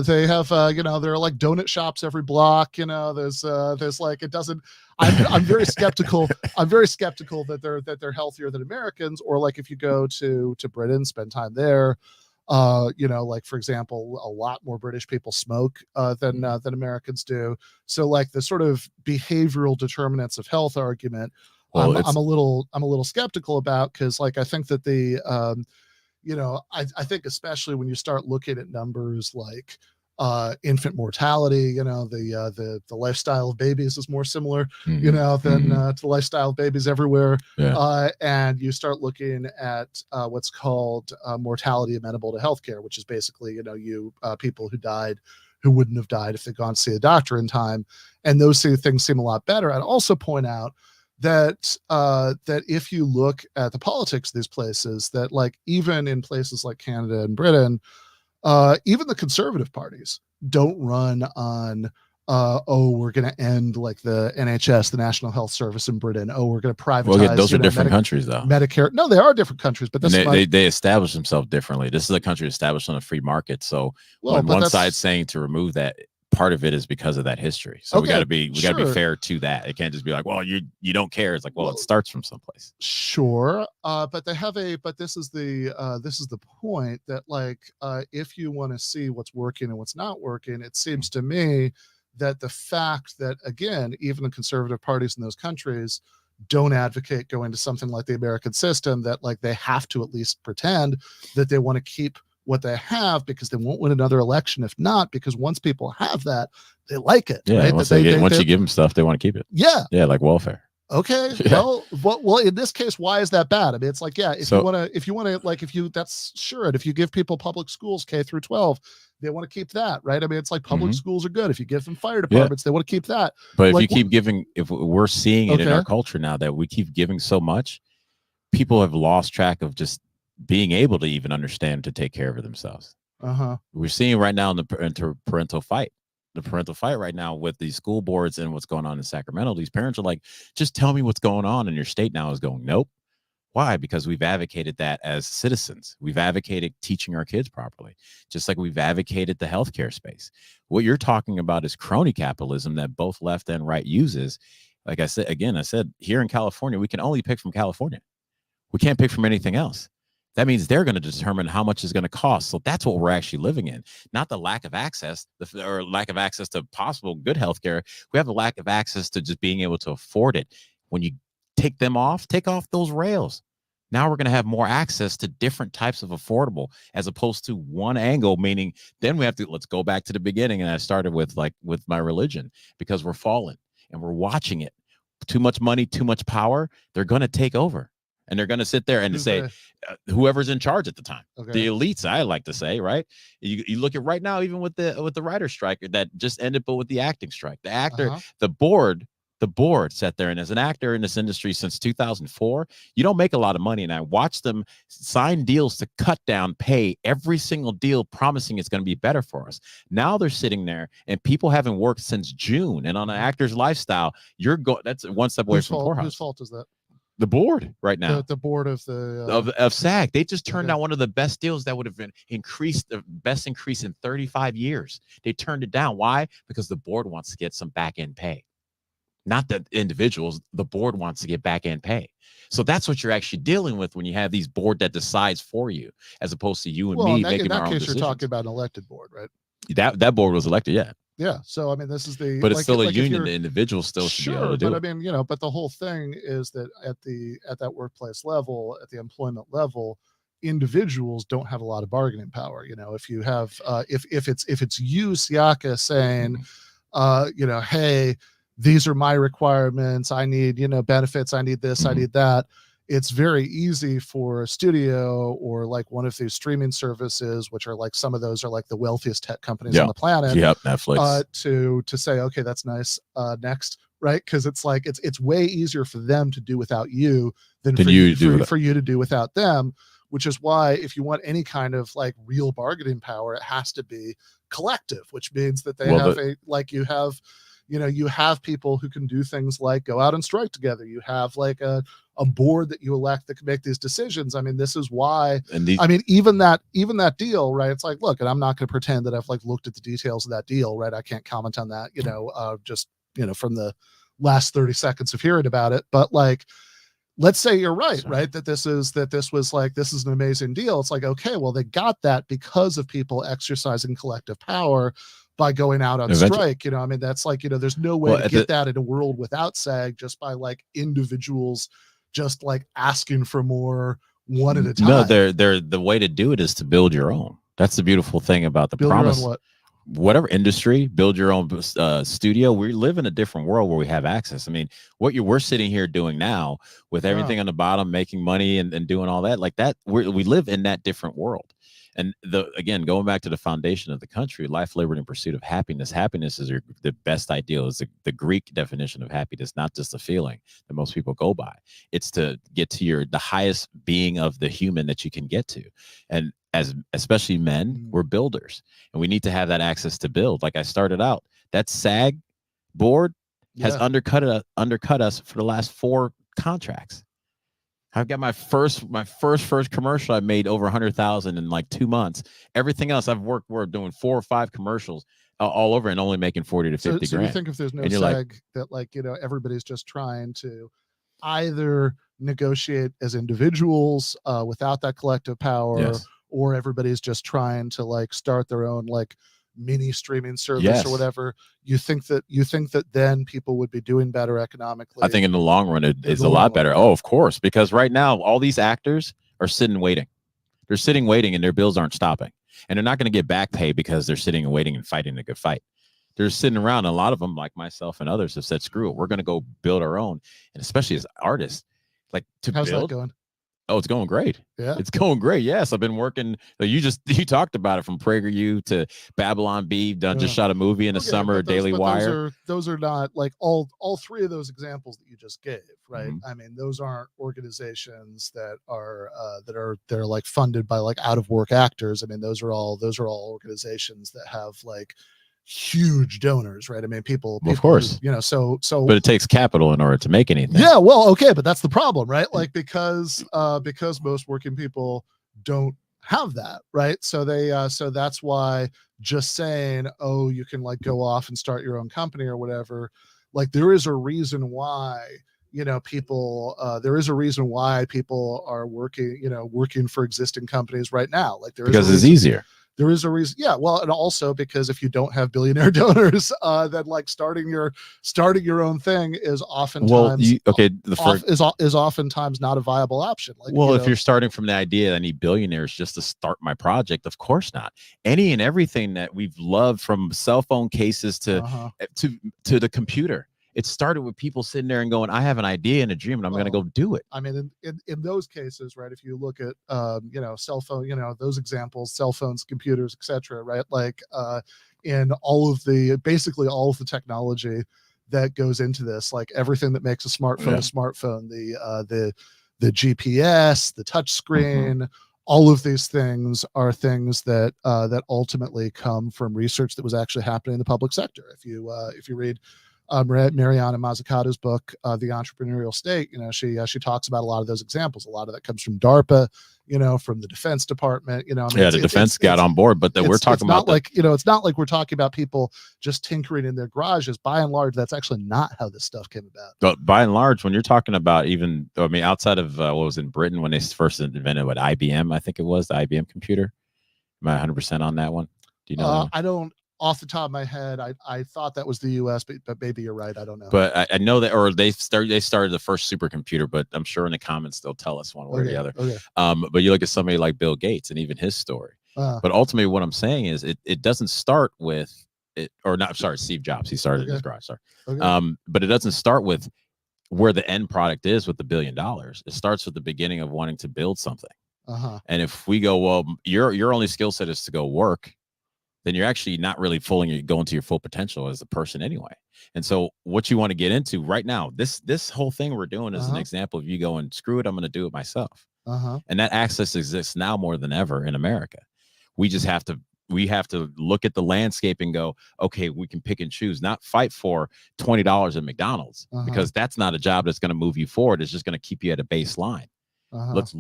They have, there are like donut shops every block. There's like, it doesn't. I'm very skeptical. I'm very skeptical that they're healthier than Americans. Or like if you go to Britain, spend time there. Like for example, a lot more British people smoke than Americans do. So like the sort of behavioral determinants of health argument, I'm a little skeptical about, because like I think that I think especially when you start looking at numbers like infant mortality, the lifestyle of babies is more similar, than to the lifestyle of babies everywhere. Yeah. And you start looking at what's called mortality amenable to healthcare, which is basically, people who wouldn't have died if they'd gone to see a doctor in time. And those things seem a lot better. I'd also point out that if you look at the politics of these places, that like even in places like Canada and Britain, even the conservative parties don't run on we're going to end like the NHS, the National Health Service in Britain. We're going to privatize. Well, those are different countries, though. Medicare. No, they are different countries, but they establish themselves differently. This is a country established on a free market. So when one side's saying to remove that, part of it is because of that history. So we got to be fair to that. It can't just be like, well, you don't care. It's like, well, it starts from someplace. Sure. But they have but this is the point that like, if you want to see what's working and what's not working, it seems to me that the fact that, again, even the conservative parties in those countries don't advocate going to something like the American system, that like they have to at least pretend that they want to keep what they have, because they won't win another election if not, because once people have that, they like it. Yeah. Right? Once you give them stuff, they want to keep it. Yeah. Yeah. Like welfare. Okay. Well, in this case, why is that bad? I mean, it's like, yeah, if you want to, like, that's sure. And if you give people public schools K through 12, they want to keep that, right? I mean, it's like public schools are good. If you give them fire departments, they want to keep that. But if you keep giving, if we're seeing it in our culture now that we keep giving so much, people have lost track of just being able to even understand to take care of themselves. We're seeing right now in the parental fight. The parental fight right now with these school boards and what's going on in Sacramento. These parents are like, just tell me what's going on. And your state now is going, nope. Why? Because we've advocated that as citizens. We've advocated teaching our kids properly, just like we've advocated the healthcare space. What you're talking about is crony capitalism that both left and right uses. Like I said, here in California, we can only pick from California. We can't pick from anything else. That means they're going to determine how much it's going to cost. So that's what we're actually living in, not the lack of access or lack of access to possible good healthcare. We have a lack of access to just being able to afford it. When you take off those rails. Now we're going to have more access to different types of affordable as opposed to one angle, meaning then we have to, let's go back to the beginning. And I started with my religion, because we're fallen and we're watching it. Too much money, too much power. They're going to take over. And they're going to sit there and say, whoever's in charge at the time, the elites, I like to say, right? You look at right now, even with the writer's strike that just ended, but with the acting strike, the actor, the board sat there. And as an actor in this industry since 2004, you don't make a lot of money. And I watched them sign deals to cut down pay, every single deal promising it's going to be better for us. Now they're sitting there and people haven't worked since June. And on an actor's lifestyle, that's one step away from poorhouse. Whose fault is that? The board right now. The board of the of SAG. They just turned down one of the best deals that would have been the best increase in 35 years. They turned it down. Why? Because the board wants to get some back end pay. Not the individuals. The board wants to get back end pay. So that's what you're actually dealing with when you have these board that decides for you, as opposed to you and me making our own decisions. In that case, you're talking about an elected board, right? That board was elected, yeah. Yeah, so I mean, this is but it's still a union. The individual still should be able to do it. But I mean, but the whole thing is that at that workplace level, at the employment level, individuals don't have a lot of bargaining power. If you have, if it's you, Siaka, saying, hey, these are my requirements. I need, benefits. I need this. I need that. It's very easy for a studio or like one of these streaming services, which are like, some of those are like the wealthiest tech companies on the planet. Yep, Netflix. To say, okay, that's nice. Next, right? Because it's like it's way easier for them to do without you than for you to do without them. Which is why if you want any kind of like real bargaining power, it has to be collective, which means that you have people who can do things like go out and strike together. You have like a board that you elect that can make these decisions. I mean, this is why, even that deal, right? It's like, look, and I'm not going to pretend that I've like looked at the details of that deal, right? I can't comment on that, just, from the last 30 seconds of hearing about it. But like, let's say you're right, right? That this is an amazing deal. It's like, okay, well, they got that because of people exercising collective power by going out on strike. That's like, there's no way to get that in a world without SAG, just by like individuals just like asking for more one at a time. No, the way to do it is to build your own. That's the beautiful thing about the promise. Whatever industry, build your own studio. We live in a different world where we have access. I mean, we're sitting here doing now with everything on the bottom, making money and doing all that like that. We live in that different world. And again, going back to the foundation of the country, life, liberty, and pursuit of happiness. Happiness is the best ideal. Is the Greek definition of happiness, not just a feeling that most people go by. It's to get to the highest being of the human that you can get to. And especially men, we're builders, and we need to have that access to build. Like I started out, that SAG board has undercut us for the last 4 contracts. I've got my first commercial. I made over 100,000 in like 2 months. Everything else we're doing 4 or 5 commercials all over and only making 40 to 50 grand. So you think if there's no SAG, that everybody's just trying to either negotiate as individuals without that collective power, or everybody's just trying to like start their own like mini streaming service or whatever. You think that then people would be doing better economically? I think in the long run it's a lot better. Oh, of course, because right now all these actors are sitting waiting. They're sitting waiting and their bills aren't stopping, and they're not going to get back pay because they're sitting and waiting and fighting a good fight. They're sitting around. And a lot of them, like myself and others, have said, screw it, we're going to go build our own. And especially as artists, like to How's build. that going? Oh, it's going great. Yeah, it's going great. Yes, I've been working. You talked about it, from PragerU to Babylon Bee. Just shot a movie in the summer. Daily Wire. Those are not like all three of those examples that you just gave, right? Mm-hmm. I mean, those aren't organizations that are they're like funded by like out of work actors. I mean, those are all organizations that have like huge donors, right? I mean, people of course, so but it takes capital in order to make anything. Yeah, well, okay, but that's the problem, right? Like because most working people don't have that, right? So so that's why just saying, oh, you can like go off and start your own company or whatever, like there is a reason why people there is a reason why people are working for existing companies right now, like because it's easier. There is a reason. Yeah. Well, and also because if you don't have billionaire donors, then like starting your own thing is oftentimes is oftentimes not a viable option. Like, if you're starting from the idea that I need billionaires just to start my project, of course not. Any and everything that we've loved, from cell phone cases to the computer. It started with people sitting there and going, I have an idea and a dream and I'm going to go do it. I mean, in those cases, right, if you look at, cell phone, those examples, cell phones, computers, etc., right, like in basically all of the technology that goes into this, like everything that makes a smartphone a smartphone, the GPS, the touch screen, all of these things are things that ultimately come from research that was actually happening in the public sector. If you read Mariana Mazzucato's book, The Entrepreneurial State, she talks about a lot of those examples. A lot of that comes from DARPA, from the Defense Department, the defense got on board, but we're talking about it's not like we're talking about people just tinkering in their garages. By and large, that's actually not how this stuff came about. But by and large, when you're talking about outside of what was in Britain when they first invented IBM, I think it was the IBM computer. Am I 100% on that one? Do you know? I don't. Off the top of my head, I thought that was the U.S., but maybe you're right. I don't know. But I know that, or they started the first supercomputer. But I'm sure in the comments they'll tell us one way or the other. Okay. But you look at somebody like Bill Gates and even his story. But ultimately, what I'm saying is, it doesn't start with it, or not. Sorry, Steve Jobs. He started in his garage. Sorry. Okay. But it doesn't start with where the end product is with the $1 billion. It starts with the beginning of wanting to build something. And if we go, well, your only skill set is to go work, then you're actually not really going to your full potential as a person anyway. And so what you want to get into right now, this whole thing we're doing is an example of you going, screw it, I'm going to do it myself. And that access exists now more than ever in America. We just have to look at the landscape and go, okay, we can pick and choose, not fight for $20 at McDonald's, because that's not a job that's going to move you forward. It's just going to keep you at a baseline. Let's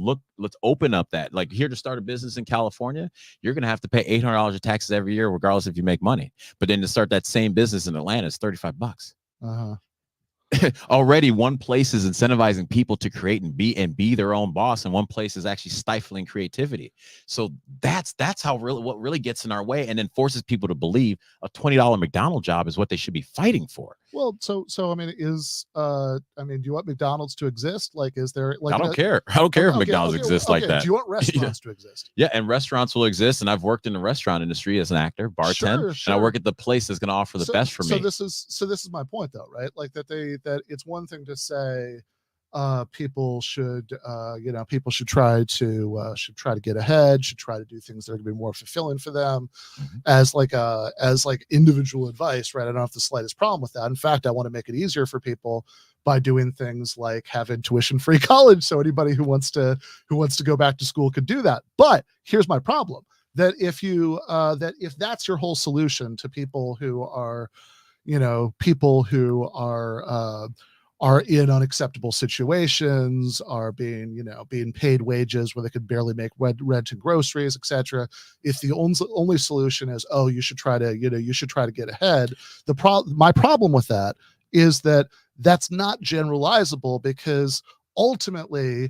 open up that, like, here to start a business in California, you're going to have to pay $800 of taxes every year, regardless if you make money. But then to start that same business in Atlanta is $35. Already one place is incentivizing people to create and be their own boss, and one place is actually stifling creativity. So that's what really gets in our way, and then forces people to believe a $20 McDonald's job is what they should be fighting for. Well, so I mean, do you want McDonald's to exist? Like, is there like I don't care if McDonald's exists like that. Do you want restaurants to exist? Yeah, and restaurants will exist, and I've worked in the restaurant industry as an actor, bartender, and I work at the place that's going to offer the best for me. So this is my point, though, right? Like that it's one thing to say people should try to get ahead, should try to do things that are going to be more fulfilling for them, as individual advice, right? I don't have the slightest problem with that. In fact, I want to make it easier for people by doing things like having tuition-free college, so anybody who wants to go back to school could do that. But here's my problem: that if that's your whole solution to people who are are in unacceptable situations, are being paid wages where they could barely make rent and groceries, etc. If the only solution is, oh, you should try to get ahead, my problem with that is that that's not generalizable, because ultimately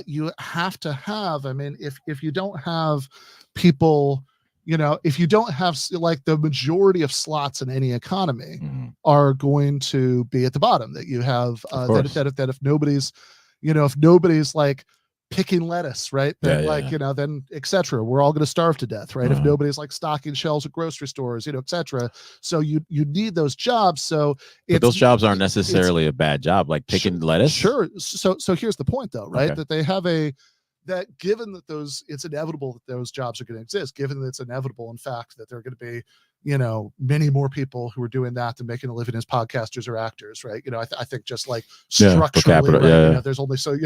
you have to have, if you don't have people, if you don't have, like, the majority of slots in any economy are going to be at the bottom, that you have that if nobody's like picking lettuce, right? That then etc. We're all going to starve to death, right? If nobody's like stocking shelves at grocery stores, etc. So you need those jobs. So those jobs aren't necessarily a bad job, like picking lettuce. Sure. So here's the point though, right? That they have that given that it's inevitable that those jobs are going to exist, given that it's inevitable, in fact, that there are going to be, many more people who are doing that than making a living as podcasters or actors, right? I think just like structurally, right? There's only so,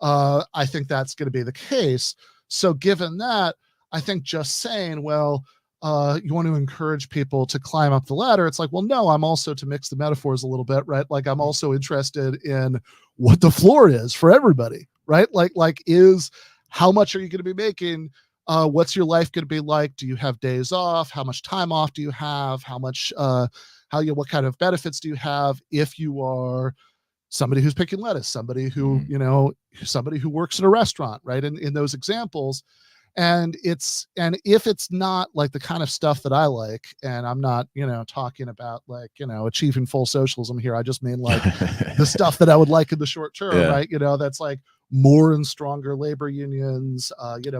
I think that's going to be the case. So given that, I think just saying, well, you want to encourage people to climb up the ladder. It's like, well, no, I'm also, to mix the metaphors a little bit, right? Like I'm also interested in what the floor is for everybody, right? Like is how much are you going to be making? What's your life going to be like? Do you have days off? How much time off do you have? How much, what kind of benefits do you have if you are somebody who's picking lettuce, somebody who, somebody who works in a restaurant, right? In those examples. And if it's not like the kind of stuff that I like, and I'm not, talking about like, achieving full socialism here. I just mean like the stuff that I would like in the short term, right? That's like more and stronger labor unions,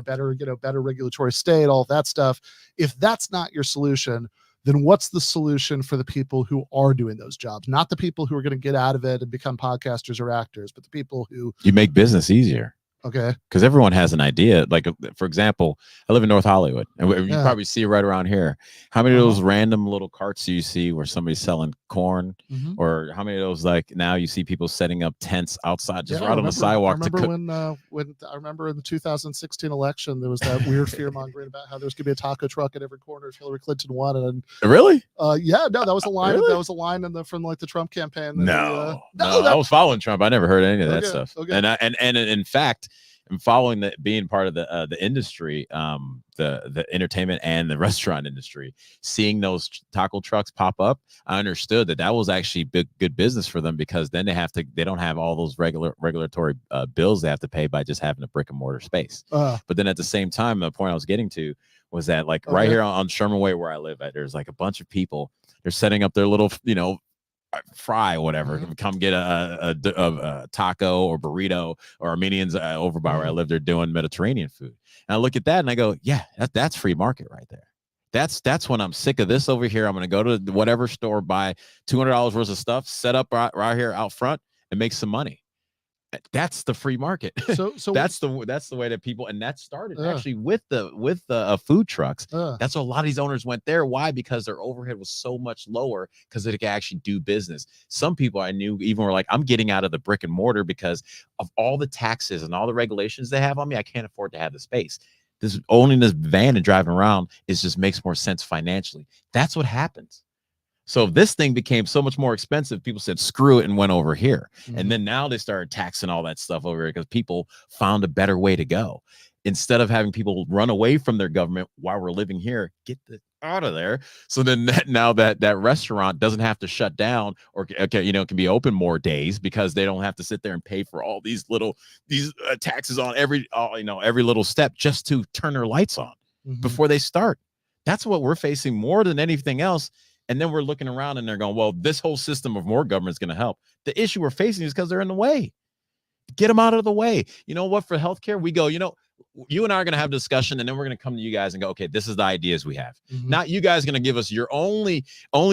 better regulatory state, all that stuff. If that's not your solution, then what's the solution for the people who are doing those jobs? Not the people who are going to get out of it and become podcasters or actors, but the people who... You make business easier. Okay. Because everyone has an idea. Like, for example, I live in North Hollywood, and you probably see it right around here. How many of those random little carts do you see where somebody's selling corn? Or how many of those, like, now you see people setting up tents outside, just right on the sidewalk to cook? When I remember in the 2016 election, there was that weird fear mongering about how there's going to be a taco truck at every corner if Hillary Clinton won. And really? That was a line. Really? That was a line from like the Trump campaign. No, I was following Trump. I never heard any of that stuff. Okay. And in fact, I'm following that, being part of the industry, the entertainment and the restaurant industry, seeing those taco trucks pop up, I understood that was actually good business for them, because then they don't have all those regulatory bills they have to pay by just having a brick and mortar space. But then at the same time, the point I was getting to was that, like, right here on Sherman Way where I live at, there's like a bunch of people. They're setting up their little, fry whatever, come get a taco or burrito, or Armenians over by where I live, they're doing Mediterranean food, and I look at that and I go, yeah, that's free market right there. That's when I'm sick of this over here. I'm going to go to whatever store, buy $200 worth of stuff, set up right here out front, and make some money. That's the free market. So that's the way that people, and that started actually with the food trucks. That's why a lot of these owners went there. Why? Because their overhead was so much lower, because they could actually do business. Some people I knew even were like, I'm getting out of the brick and mortar because of all the taxes and all the regulations they have on me. I can't afford to have the space. Owning this van and driving around just makes more sense financially. That's what happens. So if this thing became so much more expensive, people said, screw it, and went over here. And then now they started taxing all that stuff over here because people found a better way to go. Instead of having people run away from their government while we're living here, get out of there. So then now that restaurant doesn't have to shut down, or can be open more days, because they don't have to sit there and pay for all these taxes on every little step just to turn their lights on before they start. That's what we're facing more than anything else. And then we're looking around and they're going, well, this whole system of more government is going to help. The issue we're facing is because they're in the way. Get them out of the way. You know what? For healthcare, we go, you and I are going to have a discussion, and then we're going to come to you guys and go, okay, this is the ideas we have. Not you guys going to give us your only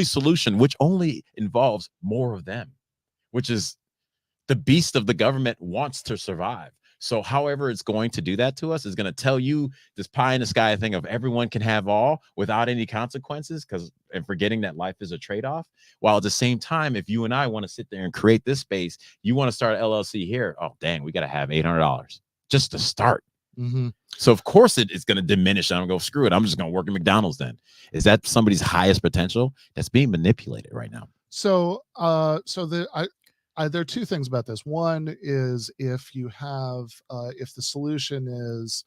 solution, which only involves more of them, which is the beast of the government wants to survive. So however it's going to do that to us is going to tell you this pie in the sky thing of everyone can have all without any consequences, and forgetting that life is a trade-off. While at the same time, if you and I want to sit there and create this space, you want to start an LLC here. Oh, dang, we got to have $800 just to start. So of course it's going to diminish. I'm going to go, screw it, I'm just going to work at McDonald's then. Is that somebody's highest potential? That's being manipulated right now. So there are two things about this. One is if the solution is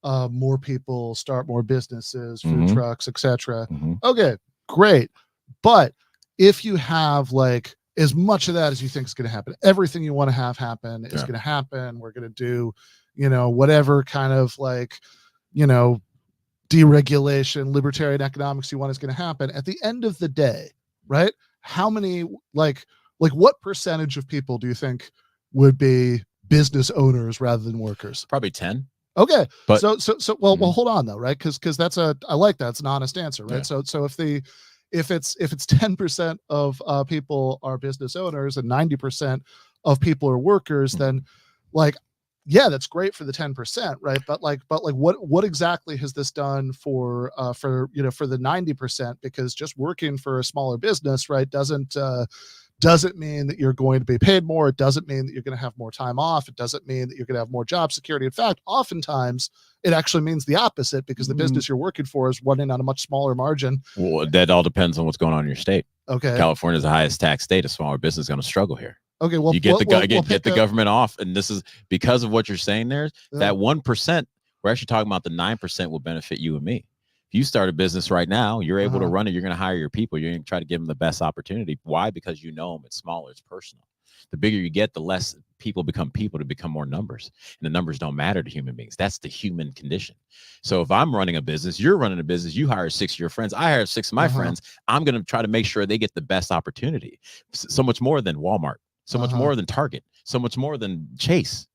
more people start more businesses, food trucks, etc. Okay, great. But if you have like as much of that as you think is going to happen, everything you want to have happen is going to happen. We're going to do, whatever kind of like, deregulation, libertarian economics you want is going to happen. At the end of the day, right? How many like what percentage of people do you think would be business owners rather than workers? Probably 10. Okay. But, so well, hold on though, right? Because that's I like that. It's an honest answer, right? Yeah. So if it's 10% of people are business owners and 90% of people are workers, then like, yeah, that's great for the 10%, right? But what exactly has this done for the 90%? Because just working for a smaller business, right, doesn't mean that you're going to be paid more. It doesn't mean that you're going to have more time off. It doesn't mean that you're going to have more job security. In fact, oftentimes it actually means the opposite, because the business you're working for is running on a much smaller margin. Well, that all depends on what's going on in your state. Okay. California is the highest tax state. A smaller business is going to struggle here. Okay. Well, you get the government off. And this is because of what you're saying there. That 1%, we're actually talking about the 9% will benefit you and me. If you start a business right now, you're able to run it. You're going to hire your people. You're going to try to give them the best opportunity. Why? Because you know them. It's smaller. It's personal. The bigger you get, the less people to become more numbers. And the numbers don't matter to human beings. That's the human condition. So if I'm running a business, you're running a business, you hire 6 of your friends, I hire 6 of my friends, I'm going to try to make sure they get the best opportunity. So much more than Walmart, so much more than Target, so much more than Chase.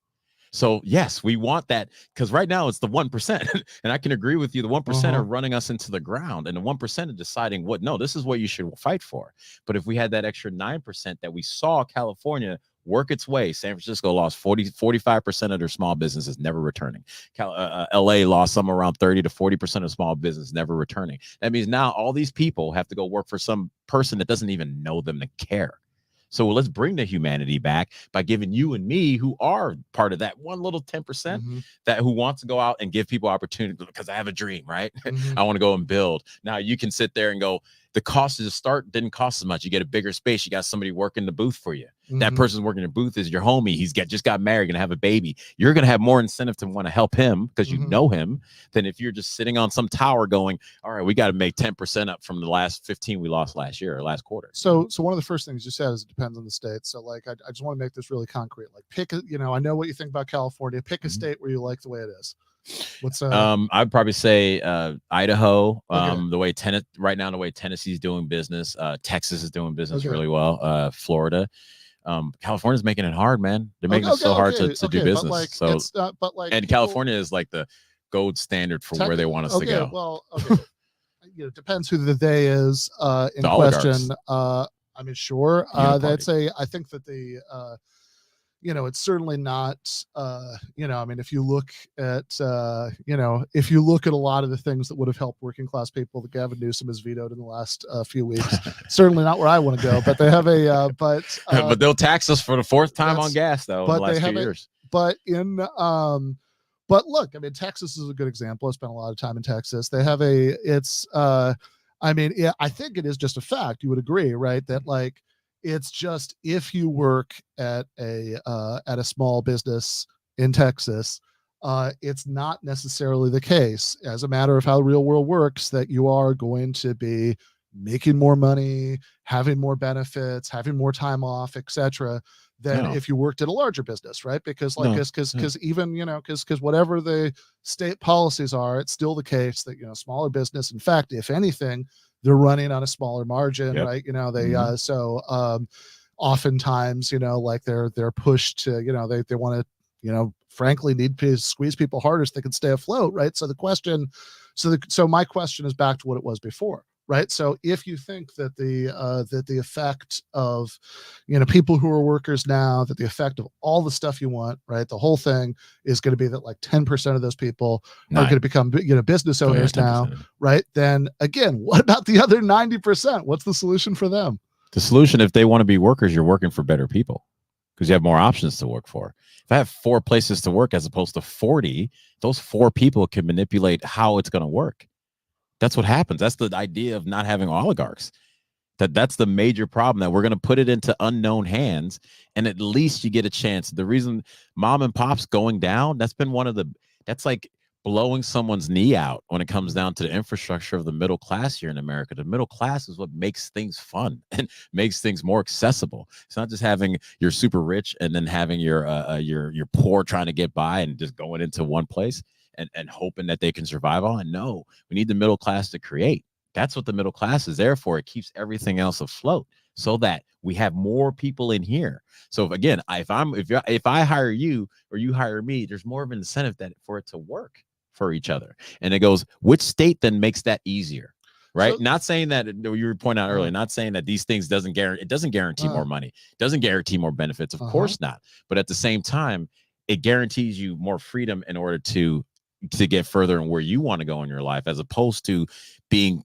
So yes, we want that, because right now it's the 1%. And I can agree with you. The 1% are running us into the ground, and the 1% are deciding this is what you should fight for. But if we had that extra 9% that we saw California work its way, San Francisco lost 45% of their small businesses never returning. LA lost somewhere around 30 to 40% of small business never returning. That means now all these people have to go work for some person that doesn't even know them to care. So let's bring the humanity back by giving you and me, who are part of that one little 10%, that who wants to go out and give people opportunity, because I have a dream, right? I want to go and build. Now you can sit there and go, the cost to start didn't cost as much. You get a bigger space. You got somebody working the booth for you. That person's working the booth is your homie. He's just got married, gonna have a baby. You're gonna have more incentive to want to help him because you know him, than if you're just sitting on some tower going, all right, we got to make 10% up from the last 15 we lost last year or last quarter. So one of the first things you said is it depends on the state. So like, I just want to make this really concrete. Like, pick a, I know what you think about California. Pick a state where you like the way it is. What's I'd probably say Idaho. The way right now, the way Tennessee's doing business, Texas is doing business really well. Florida. California's making it hard, man. They're making it so hard to do business. And California is like the gold standard for where they want us to go. Well, it depends who the they is in the question. I mean, sure. I think that the it's certainly not, I mean, if you look at, if you look at a lot of the things that would have helped working class people that Gavin Newsom has vetoed in the last few weeks, certainly not where I want to go, but they have a, but they'll tax us for the 4th time on gas though, in the last 2 years. But look, I mean, Texas is a good example. I spent a lot of time in Texas. They have I mean, yeah, I think it is just a fact. You would agree, right? That like, it's just, if you work at a small business in Texas, it's not necessarily the case, as a matter of how the real world works, that you are going to be making more money, having more benefits, having more time off, etc., than if you worked at a larger business, right? Because even because whatever the state policies are, it's still the case that smaller business, in fact, if anything, they're running on a smaller margin, right? Oftentimes, like they're pushed to, they want to, frankly, need to squeeze people harder so they can stay afloat, right? So my question is back to what it was before, right? So if you think that the effect of, people who are workers now, that the effect of all the stuff you want, right, the whole thing is going to be that like 10% of those people are going to become, business owners now, right? Then again, what about the other 90%? What's the solution for them? The solution, if they want to be workers, you're working for better people, because you have more options to work for. If I have 4 places to work as opposed to 40, those 4 people can manipulate how it's going to work. That's what happens. That's the idea of not having oligarchs. That's the major problem, that we're going to put it into unknown hands, and at least you get a chance. The reason mom and pop's going down, that's been that's like blowing someone's knee out when it comes down to the infrastructure of the middle class here in America. The middle class is what makes things fun and makes things more accessible. It's not just having your super rich and then having your poor trying to get by and just going into one place and hoping that they can survive on. No, we need the middle class to create. That's what the middle class is there for. It keeps everything else afloat. so that we have more people in here. So again, if I hire you or you hire me, there's more of an incentive for it to work for each other. And it goes, which state then makes that easier? Right. So, not saying that you were pointing out earlier, not saying that these things doesn't guarantee more money, doesn't guarantee more benefits. Of course not. But at the same time, it guarantees you more freedom in order to get further in where you want to go in your life, as opposed to being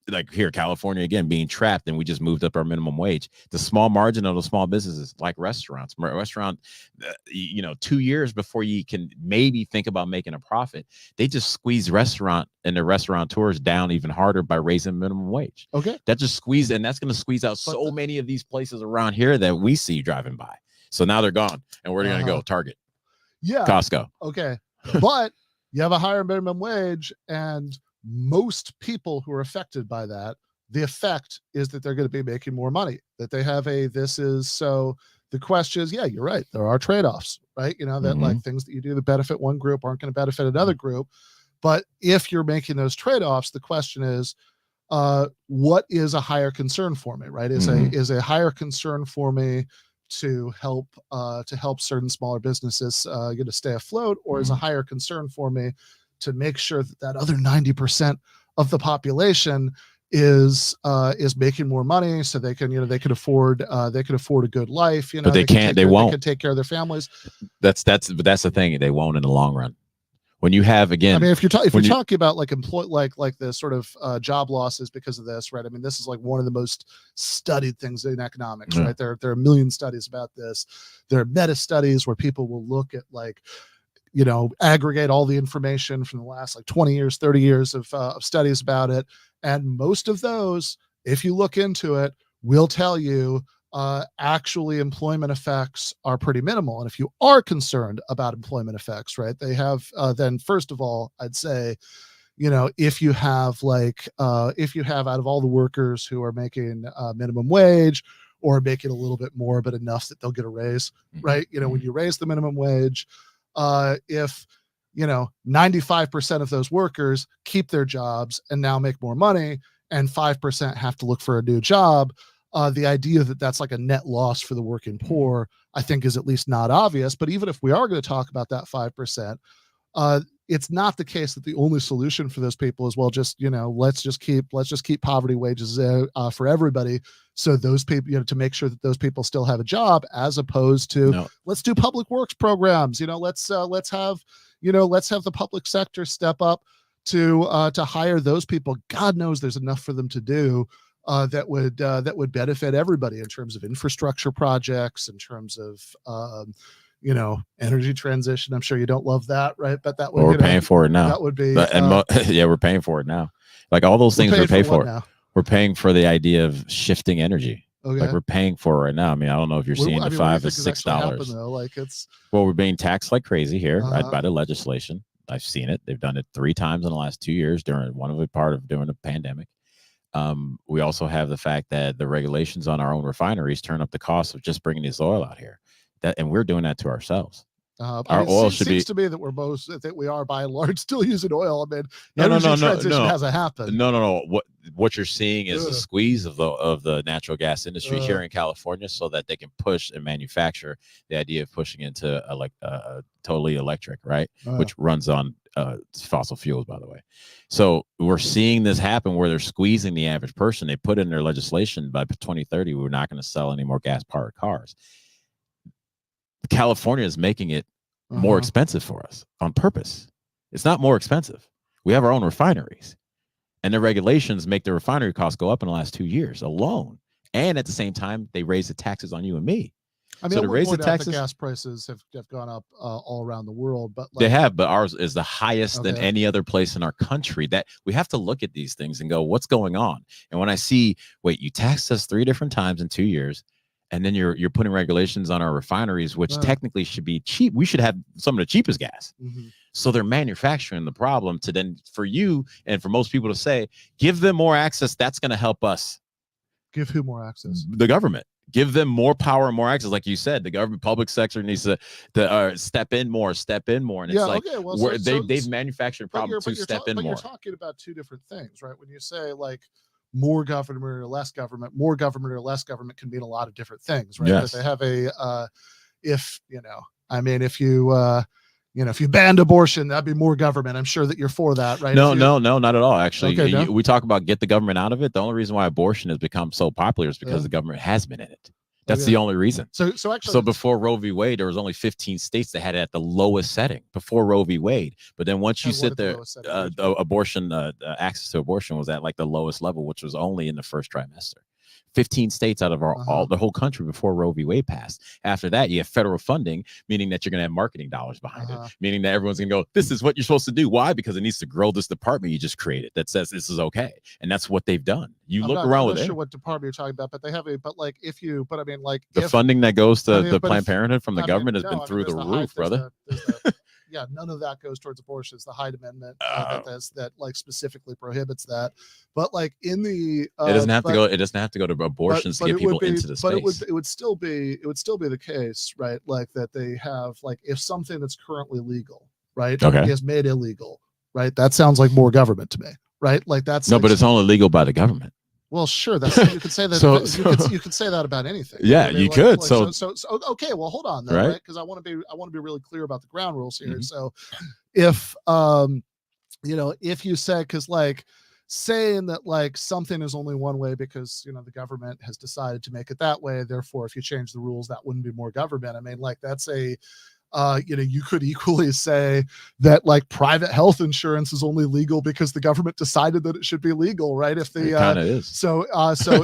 like here, California, again, being trapped, and we just moved up our minimum wage. The small margin of the small businesses, like restaurant, 2 years before you can maybe think about making a profit, they just squeeze restaurant and the restaurateurs down even harder by raising minimum wage. Okay. That just squeezed, and that's going to squeeze out so many of these places around here that we see driving by. So now they're gone, and we're going to go Target. Yeah. Costco. Okay. But you have a higher minimum wage, and most people who are affected by that, the effect is that they're going to be making more money, that they have so the question is, yeah, you're right. There are trade-offs, right? That like things that you do that benefit one group aren't going to benefit another group. But if you're making those trade-offs, the question is, what is a higher concern for me, right? Is a higher concern for me to help certain smaller businesses get to stay afloat, or is a higher concern for me to make sure that other 90% of the population is making more money, so they can they could afford a good life, but they won't. They can take care of their families. That's the thing, they won't in the long run. When you have, again, I mean, if you're talking about like like the sort of job losses because of this, right? I mean, this is like one of the most studied things in economics, right? There are a million studies about this. There are meta studies where people will look at like, aggregate all the information from the last like 20 years, 30 years of studies about it. And most of those, if you look into it, will tell you actually employment effects are pretty minimal. And if you are concerned about employment effects, right, they have, then first of all, I'd say, if you have out of all the workers who are making minimum wage or making a little bit more, but enough that they'll get a raise, right? When you raise the minimum wage, if 95% of those workers keep their jobs and now make more money, and 5% have to look for a new job, the idea that that's like a net loss for the working poor, I think, is at least not obvious. But even if we are going to talk about that 5%, it's not the case that the only solution for those people is, well, just let's just keep poverty wages for everybody, so those people, to make sure that those people still have a job, as opposed to let's do public works programs. Let's have the public sector step up to hire those people. God knows there's enough for them to do that would benefit everybody in terms of infrastructure projects, in terms of energy transition. I'm sure you don't love that, right? But that would, we're paying for it now. That would be, yeah, we're paying for it now. Like all those things we're paying for. Now? We're paying for the idea of shifting energy. Okay. Like we're paying for it right now. I mean, I don't know if you're seeing the $5 or $6. Like it's, well, we're being taxed like crazy here by the legislation. I've seen it. They've done it 3 times in the last 2 years during the pandemic. We also have the fact that the regulations on our own refineries turn up the cost of just bringing this oil out here. And we're doing that to ourselves. Our oil seems to be that we are by and large still using oil. I mean, transition hasn't happened. No. What you're seeing is a squeeze of the natural gas industry here in California, so that they can push and manufacture the idea of pushing into totally electric, right? Which runs on fossil fuels, by the way. So we're seeing this happen where they're squeezing the average person. They put in their legislation by 2030, we're not going to sell any more gas-powered cars. California is making it more expensive for us on purpose. It's not more expensive. We have our own refineries, and the regulations make the refinery costs go up in the last 2 years alone. And at the same time, they raise the taxes on you and me. I mean, so to raise the taxes, the gas prices have gone up all around the world, but they have. But ours is the highest than any other place in our country. That we have to look at these things and go, what's going on? And when I see, wait, you taxed us 3 different times in 2 years. And then you're putting regulations on our refineries, which technically should be cheap. We should have some of the cheapest gas. So they're manufacturing the problem to then, for you and for most people to say, give them more access. That's going to help us. Give who more access? The government. Give them more power and more access. Like you said, the government, public sector needs to step in more. And it's they've manufactured a problem to step in more. You're talking about 2 different things, right? When you say like more government or less government. More government or less government can mean a lot of different things, right? Yes. But they have a if you banned abortion, that'd be more government. I'm sure that you're for that, right? No, not at all. Actually, Okay, no? we talk about get the government out of it. The only reason why abortion has become so popular is because the government has been in it. That's the only reason. So before Roe v. Wade, there was only 15 states that had it at the lowest setting before Roe v. Wade. But then once you sit there, abortion, access to abortion was at like the lowest level, which was only in the first trimester. 15 states out of the whole country before Roe v. Wade passed. After that, you have federal funding, meaning that you're going to have marketing dollars behind it, meaning that everyone's going to go, this is what you're supposed to do. Why? Because it needs to grow this department you just created that says this is okay. And that's what they've done. I'm not sure what department you're talking about, but they have the funding that goes to the Planned Parenthood from the government has been through the roof, brother. Yeah, none of that goes towards abortion. It's the Hyde Amendment that like specifically prohibits that. But like in the it doesn't have to go to abortions to get people into the space. But it would still be the case, right? Like that they have like if something that's currently legal, right, is made illegal, right? That sounds like more government to me, right? Like that's but it's only legal by the government. Well, sure. That's you could say that. You could say that about anything. Yeah, you could. So okay. Well, hold on, then, right? Because I want to be really clear about the ground rules here. Mm-hmm. So, if if you say, because like saying that like something is only one way because the government has decided to make it that way, therefore, if you change the rules, that wouldn't be more government. I mean, like that's a you could equally say that like private health insurance is only legal because the government decided that it should be legal, right? If the it kind of is. So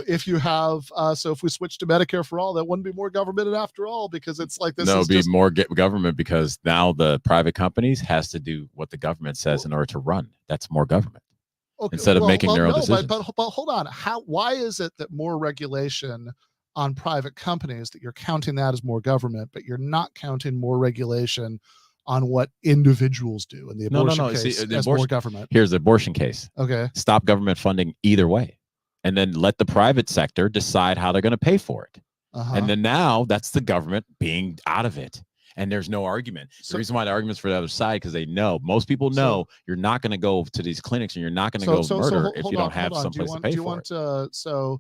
if you have if we switch to Medicare for all, that wouldn't be more government after all because it's like this. No, it'd be more government because now the private companies has to do what the government says in order to run. That's more government. Okay, instead of making their own decisions. But hold on. Why is it that more regulation on private companies that you're counting that as more government, but you're not counting more regulation on what individuals do in the abortion case as more government? Here's the abortion case. Okay. Stop government funding either way. And then let the private sector decide how they're going to pay for it. And then now that's the government being out of it. And there's no argument. The reason why the argument's for the other side, because they know, most people know you're not going to go to these clinics and you're not going to go murder if you don't have someplace to pay for it.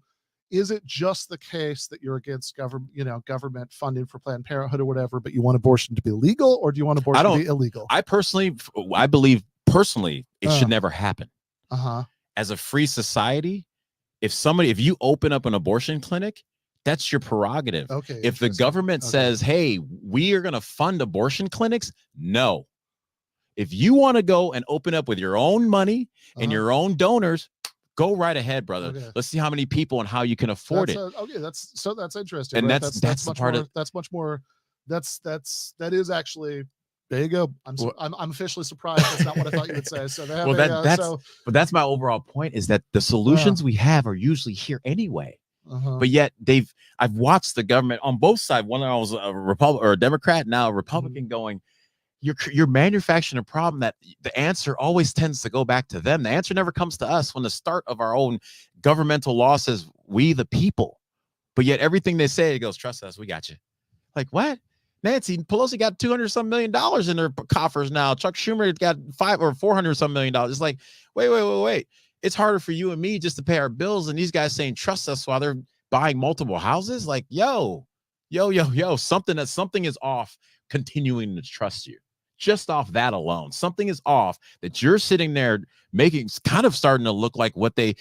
Is it just the case that you're against government funding for Planned Parenthood or whatever, but you want abortion to be legal, or do you want abortion to be illegal? I believe it should never happen. As a free society, if you open up an abortion clinic, that's your prerogative. Okay. If the government says, hey, we are going to fund abortion clinics, no. If you want to go and open up with your own money and your own donors, go right ahead, brother. Okay. Let's see how many people and how you can afford it. Okay, that's interesting. And right? that's the part that's much more. That is actually. There you go. I'm officially surprised. That's not what I thought you would say. So they have but that's my overall point is that the solutions we have are usually here anyway. But yet I've watched the government on both sides. When I was a Republican or a Democrat, now a Republican, going, you're manufacturing a problem that the answer always tends to go back to them. The answer never comes to us when the start of our own governmental law says we the people. But yet everything they say, it goes, trust us, we got you. Like what? Nancy Pelosi got $200 million in their coffers now. Chuck Schumer got $500 or $400 million. It's like, wait. It's harder for you and me just to pay our bills, and these guys saying trust us while they're buying multiple houses. Like, yo, something is off. Continuing to trust you, just off that alone, something is off. That you're sitting there making kind of starting to look like what they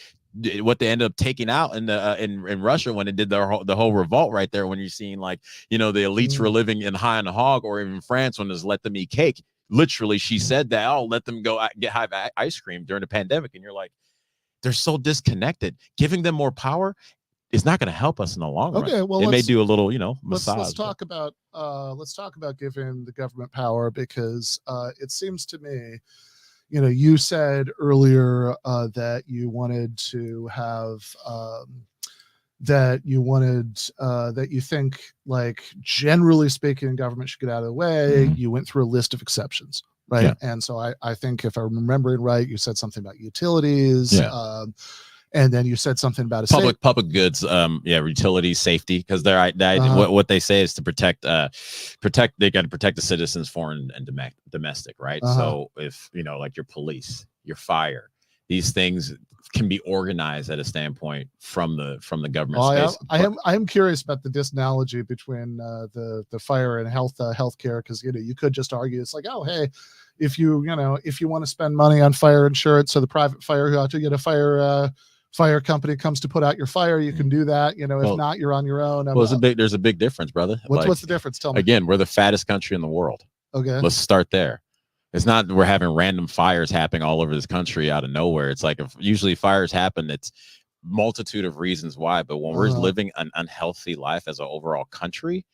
ended up taking out in Russia when it did the whole revolt right there. When you're seeing like the elites were living in high on the hog, or even France when it's let them eat cake. Literally, she said that, oh, let them go have ice cream during the pandemic, and you're like. They're so disconnected. Giving them more power is not going to help us in the long run. Okay, well, it may do a little, massage. Let's talk about giving the government power because it seems to me, you said earlier that you wanted to have that you think, like, generally speaking, government should get out of the way. You went through a list of exceptions. Right. Yeah. And so I think if I'm remembering right, you said something about utilities. Yeah. And then you said something about public goods. Utilities, safety, because what they say is to protect. They got to protect the citizens, foreign and domestic. Right. So if like your police, your fire, these things can be organized at a standpoint from the government space. I am curious about the analogy between the fire and healthcare, because you could just argue it's like, oh hey, if you want to spend money on fire insurance, so the private fire fire company comes to put out your fire, you can do that. If not, you're on your own. There's a big difference, brother. What's the difference? Tell me. Again, we're the fattest country in the world. Okay, let's start there. It's not we're having random fires happening all over this country out of nowhere. It's like if usually fires happen, it's multitude of reasons why. But when we're living an unhealthy life as an overall country,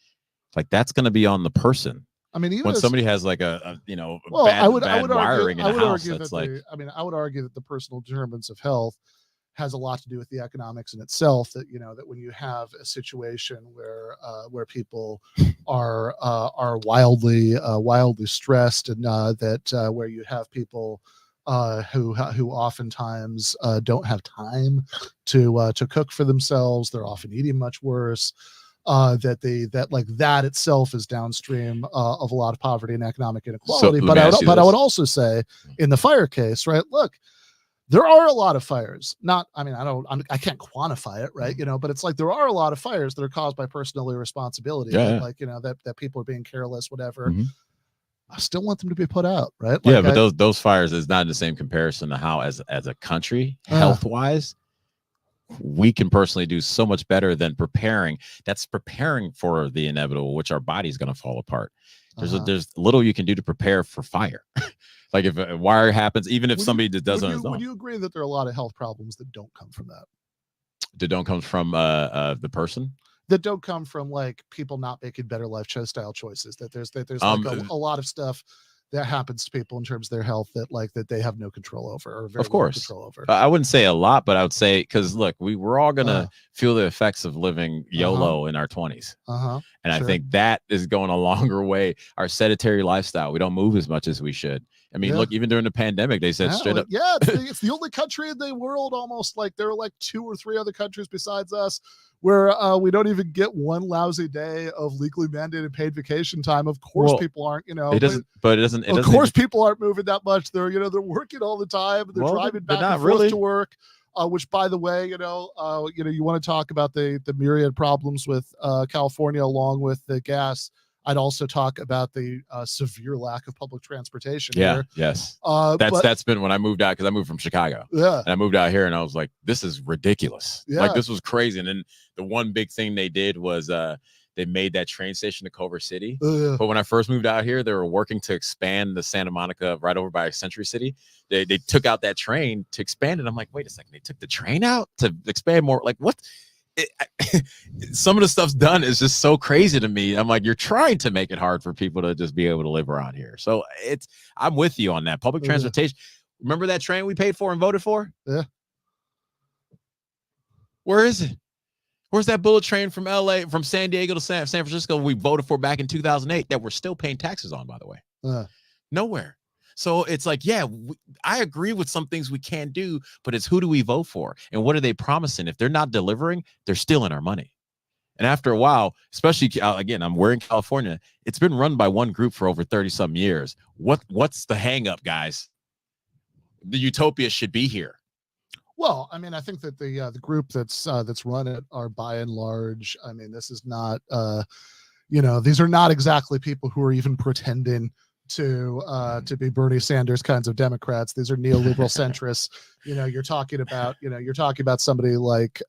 like that's going to be on the person. I mean, even when somebody has like bad wiring in a house, I would argue that the personal determinants of health has a lot to do with the economics in itself. That that when you have a situation where people are wildly stressed, and that where you have people who oftentimes don't have time to cook for themselves, they're often eating much worse. That itself is downstream of a lot of poverty and economic inequality. But I would also say in the fire case, right? Look, there are a lot of fires. I can't quantify it, right? But it's like there are a lot of fires that are caused by personal irresponsibility. That people are being careless, whatever. Mm-hmm. I still want them to be put out, right? But those fires is not in the same comparison to how as a country, health wise, we can personally do so much better than preparing. That's preparing for the inevitable, which our body's going to fall apart. There's little you can do to prepare for fire. Like if a wire happens, even if somebody just does on his own. Would you agree that there are a lot of health problems that don't come from that? That don't come from the person? That don't come from like people not making better lifestyle choices. That there's like a lot of stuff that happens to people in terms of their health that they have no control over, or very little control over. I wouldn't say a lot, but I would say, because look, we're all gonna feel the effects of living YOLO in our 20s. And I think that is going a longer way. Our sedentary lifestyle, we don't move as much as we should. I mean, look, even during the pandemic, they said straight up. Yeah, it's the only country in the world, almost, like there are like 2 or 3 other countries besides us where we don't even get one lousy day of legally mandated paid vacation time. Of course, people aren't, Of course, people aren't moving that much. They're working all the time. They're driving back and forth to work. Which, by the way, you want to talk about the myriad problems with California, along with the gas. I'd also talk about the severe lack of public transportation. Yes. That's been when I moved out, because I moved from Chicago. And I moved out here and I was like, this is ridiculous. Like, this was crazy. And then the one big thing they did was they made that train station to Culver City. But when I first moved out here, they were working to expand the Santa Monica right over by Century City. They took out that train to expand it. I'm like, wait a second, they took the train out to expand more? Like, what? Some of the stuff's done is just so crazy to me. I'm like, you're trying to make it hard for people to just be able to live around here. So I'm with you on that. Public transportation. Remember that train we paid for and voted for? Yeah. Where is it? Where's that bullet train from LA, from San Diego to San Francisco we voted for back in 2008 that we're still paying taxes on, by the way? Nowhere. So it's like, I agree with some things we can do, but it's who do we vote for? And what are they promising? If they're not delivering, they're stealing our money. And after a while, especially, again, we're in California. It's been run by one group for over 30-some years. What's the hang up, guys? The utopia should be here. Well, I mean, I think that the group that's run it are by and large. I mean, this is not, these are not exactly people who are even pretending to be Bernie Sanders kinds of Democrats. These are neoliberal centrists. You're talking about somebody like,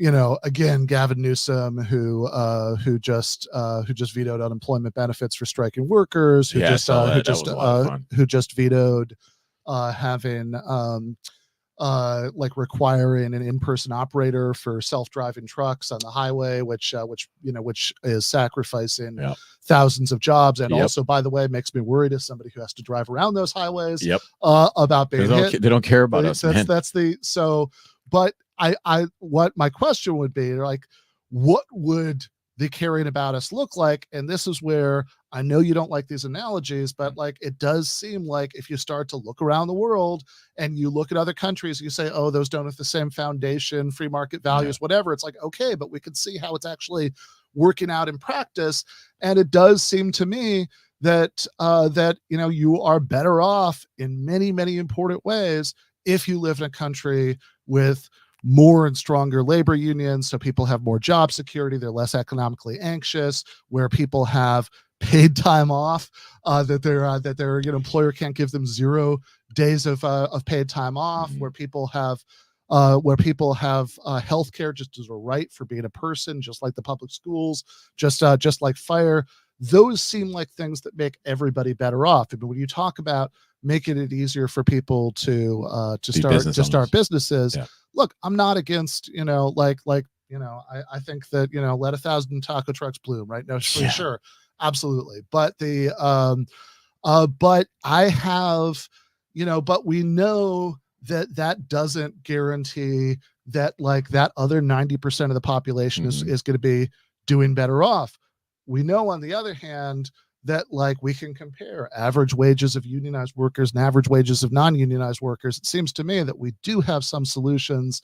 again, Gavin Newsom, who just vetoed unemployment benefits for striking workers, who just vetoed having requiring an in-person operator for self-driving trucks on the highway, which is sacrificing thousands of jobs. And also, by the way, makes me worried as somebody who has to drive around those highways about being hit. They don't care about us. But what my question would be, like, what would the caring about us look like? And this is where I know you don't like these analogies, but like, it does seem like if you start to look around the world and you look at other countries, you say, oh, those don't have the same foundation, free market values, whatever. It's like, okay, but we can see how it's actually working out in practice. And it does seem to me that you are better off in many, many important ways if you live in a country with more and stronger labor unions, so people have more job security, they're less economically anxious, where people have paid time off, that their employer can't give them 0 days of paid time off, where people have healthcare just as a right for being a person, just like the public schools, just like fire. Those seem like things that make everybody better off. I mean, when you talk about making it easier for people to start businesses, yeah. Look, I'm not against, I think that, let 1,000 taco trucks bloom, right? No, sure, absolutely. But but I have, but we know that doesn't guarantee that that other 90% of the population is going to be doing better off. We know, on the other hand, that we can compare average wages of unionized workers and average wages of non-unionized workers. It seems to me that we do have some solutions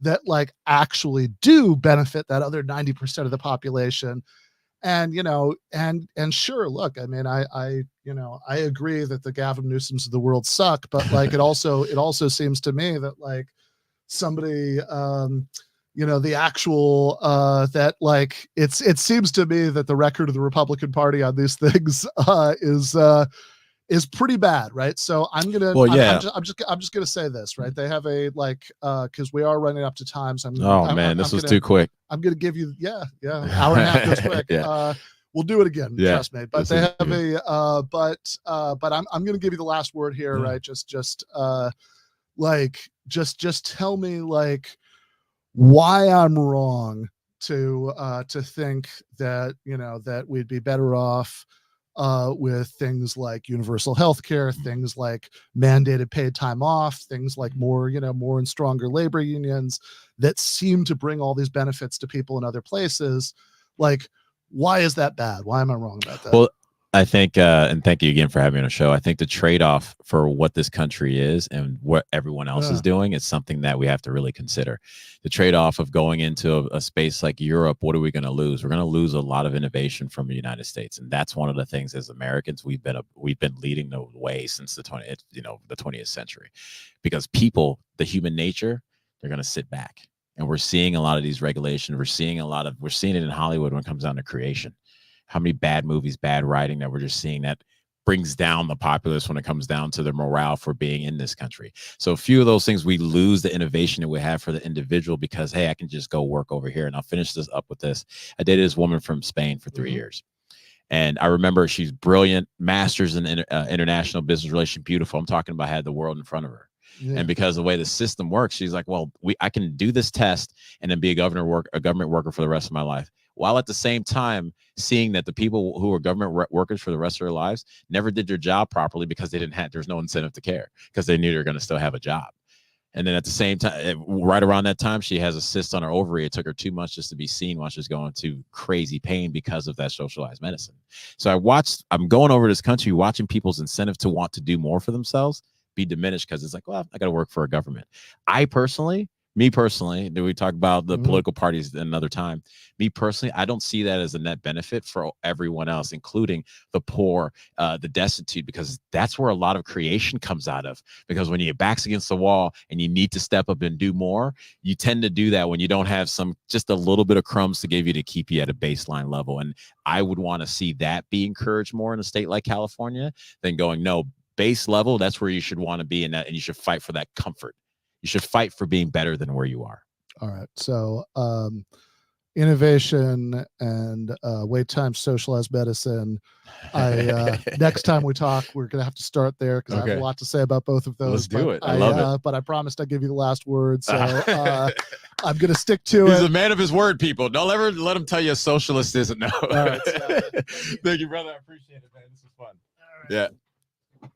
that actually do benefit that other 90% of the population. And, and sure, look, I mean, I agree that the Gavin Newsoms of the world suck, but it also seems to me that somebody, the actual it seems to me that the record of the Republican Party on these things is pretty bad, right? So I'm just gonna say this, right? They have a because we are running up to time. So this was too quick. I'm gonna give you hour and a half goes quick. Yeah. We'll do it again, trust me. But they have but I'm gonna give you the last word here, right? Just tell me why I'm wrong to think that that we'd be better off with things like universal health care, things like mandated paid time off, things like more and stronger labor unions that seem to bring all these benefits to people in other places. Why is that bad? Why am I wrong about that? Well, I think, and thank you again for having me on the show. I think the trade-off for what this country is and what everyone else is doing is something that we have to really consider. The trade-off of going into a space like Europe, what are we going to lose? We're going to lose a lot of innovation from the United States, and that's one of the things as Americans we've been leading the way since the 20th century, because people, the human nature, they're going to sit back, and we're seeing a lot of these regulations. We're seeing it in Hollywood when it comes down to creation. How many bad movies, bad writing that we're just seeing that brings down the populace when it comes down to their morale for being in this country. So a few of those things, we lose the innovation that we have for the individual because, hey, I can just go work over here. And I'll finish this up with this. I dated this woman from Spain for 3 years. And I remember she's brilliant, master's in international business relations, beautiful. I'm talking about had the world in front of her. Yeah. And because of the way the system works, she's like, well, I can do this test and then be a government worker for the rest of my life. While at the same time seeing that the people who were government workers for the rest of their lives never did their job properly because there's no incentive to care because they knew they were going to still have a job. And then at the same time, right around that time, she has a cyst on her ovary. It took her 2 months just to be seen while she's going through crazy pain because of that socialized medicine. So I'm going over this country, watching people's incentive to want to do more for themselves be diminished because it's like, well, I got to work for a government. Me personally, do we talk about the political parties another time? Me personally, I don't see that as a net benefit for everyone else, including the poor, the destitute, because that's where a lot of creation comes out of. Because when your back's against the wall and you need to step up and do more, you tend to do that when you don't have just a little bit of crumbs to give you to keep you at a baseline level. And I would want to see that be encouraged more in a state like California than going, no, base level, that's where you should want to be, and you should fight for that comfort. You should fight for being better than where you are. All right. So innovation and wait time, socialized medicine. Next time we talk, we're going to have to start there because I have a lot to say about both of those. Let's do it. I love it. But I promised I'd give you the last word. So I'm going to stick to He's it. a man of his word, people. Don't ever let him tell you a socialist isn't. No. All right, thank you, brother. I appreciate it, man. This is fun. Right. Yeah. All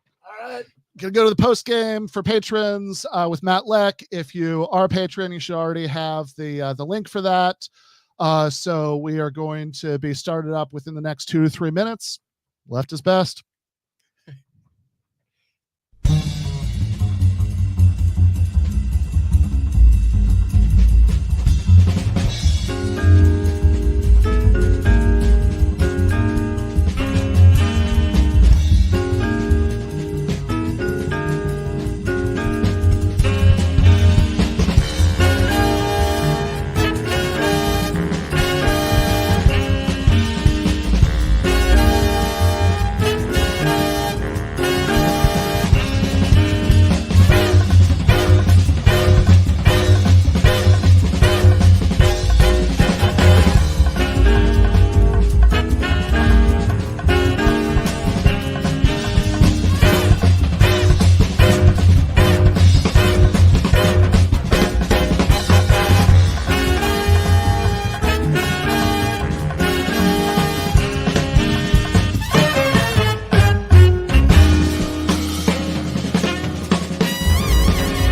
right. Gonna go to the post game for patrons with Matt Lech. If you are a patron, you should already have the link for that. So we are going to be started up within the next 2 to 3 minutes. Left is best.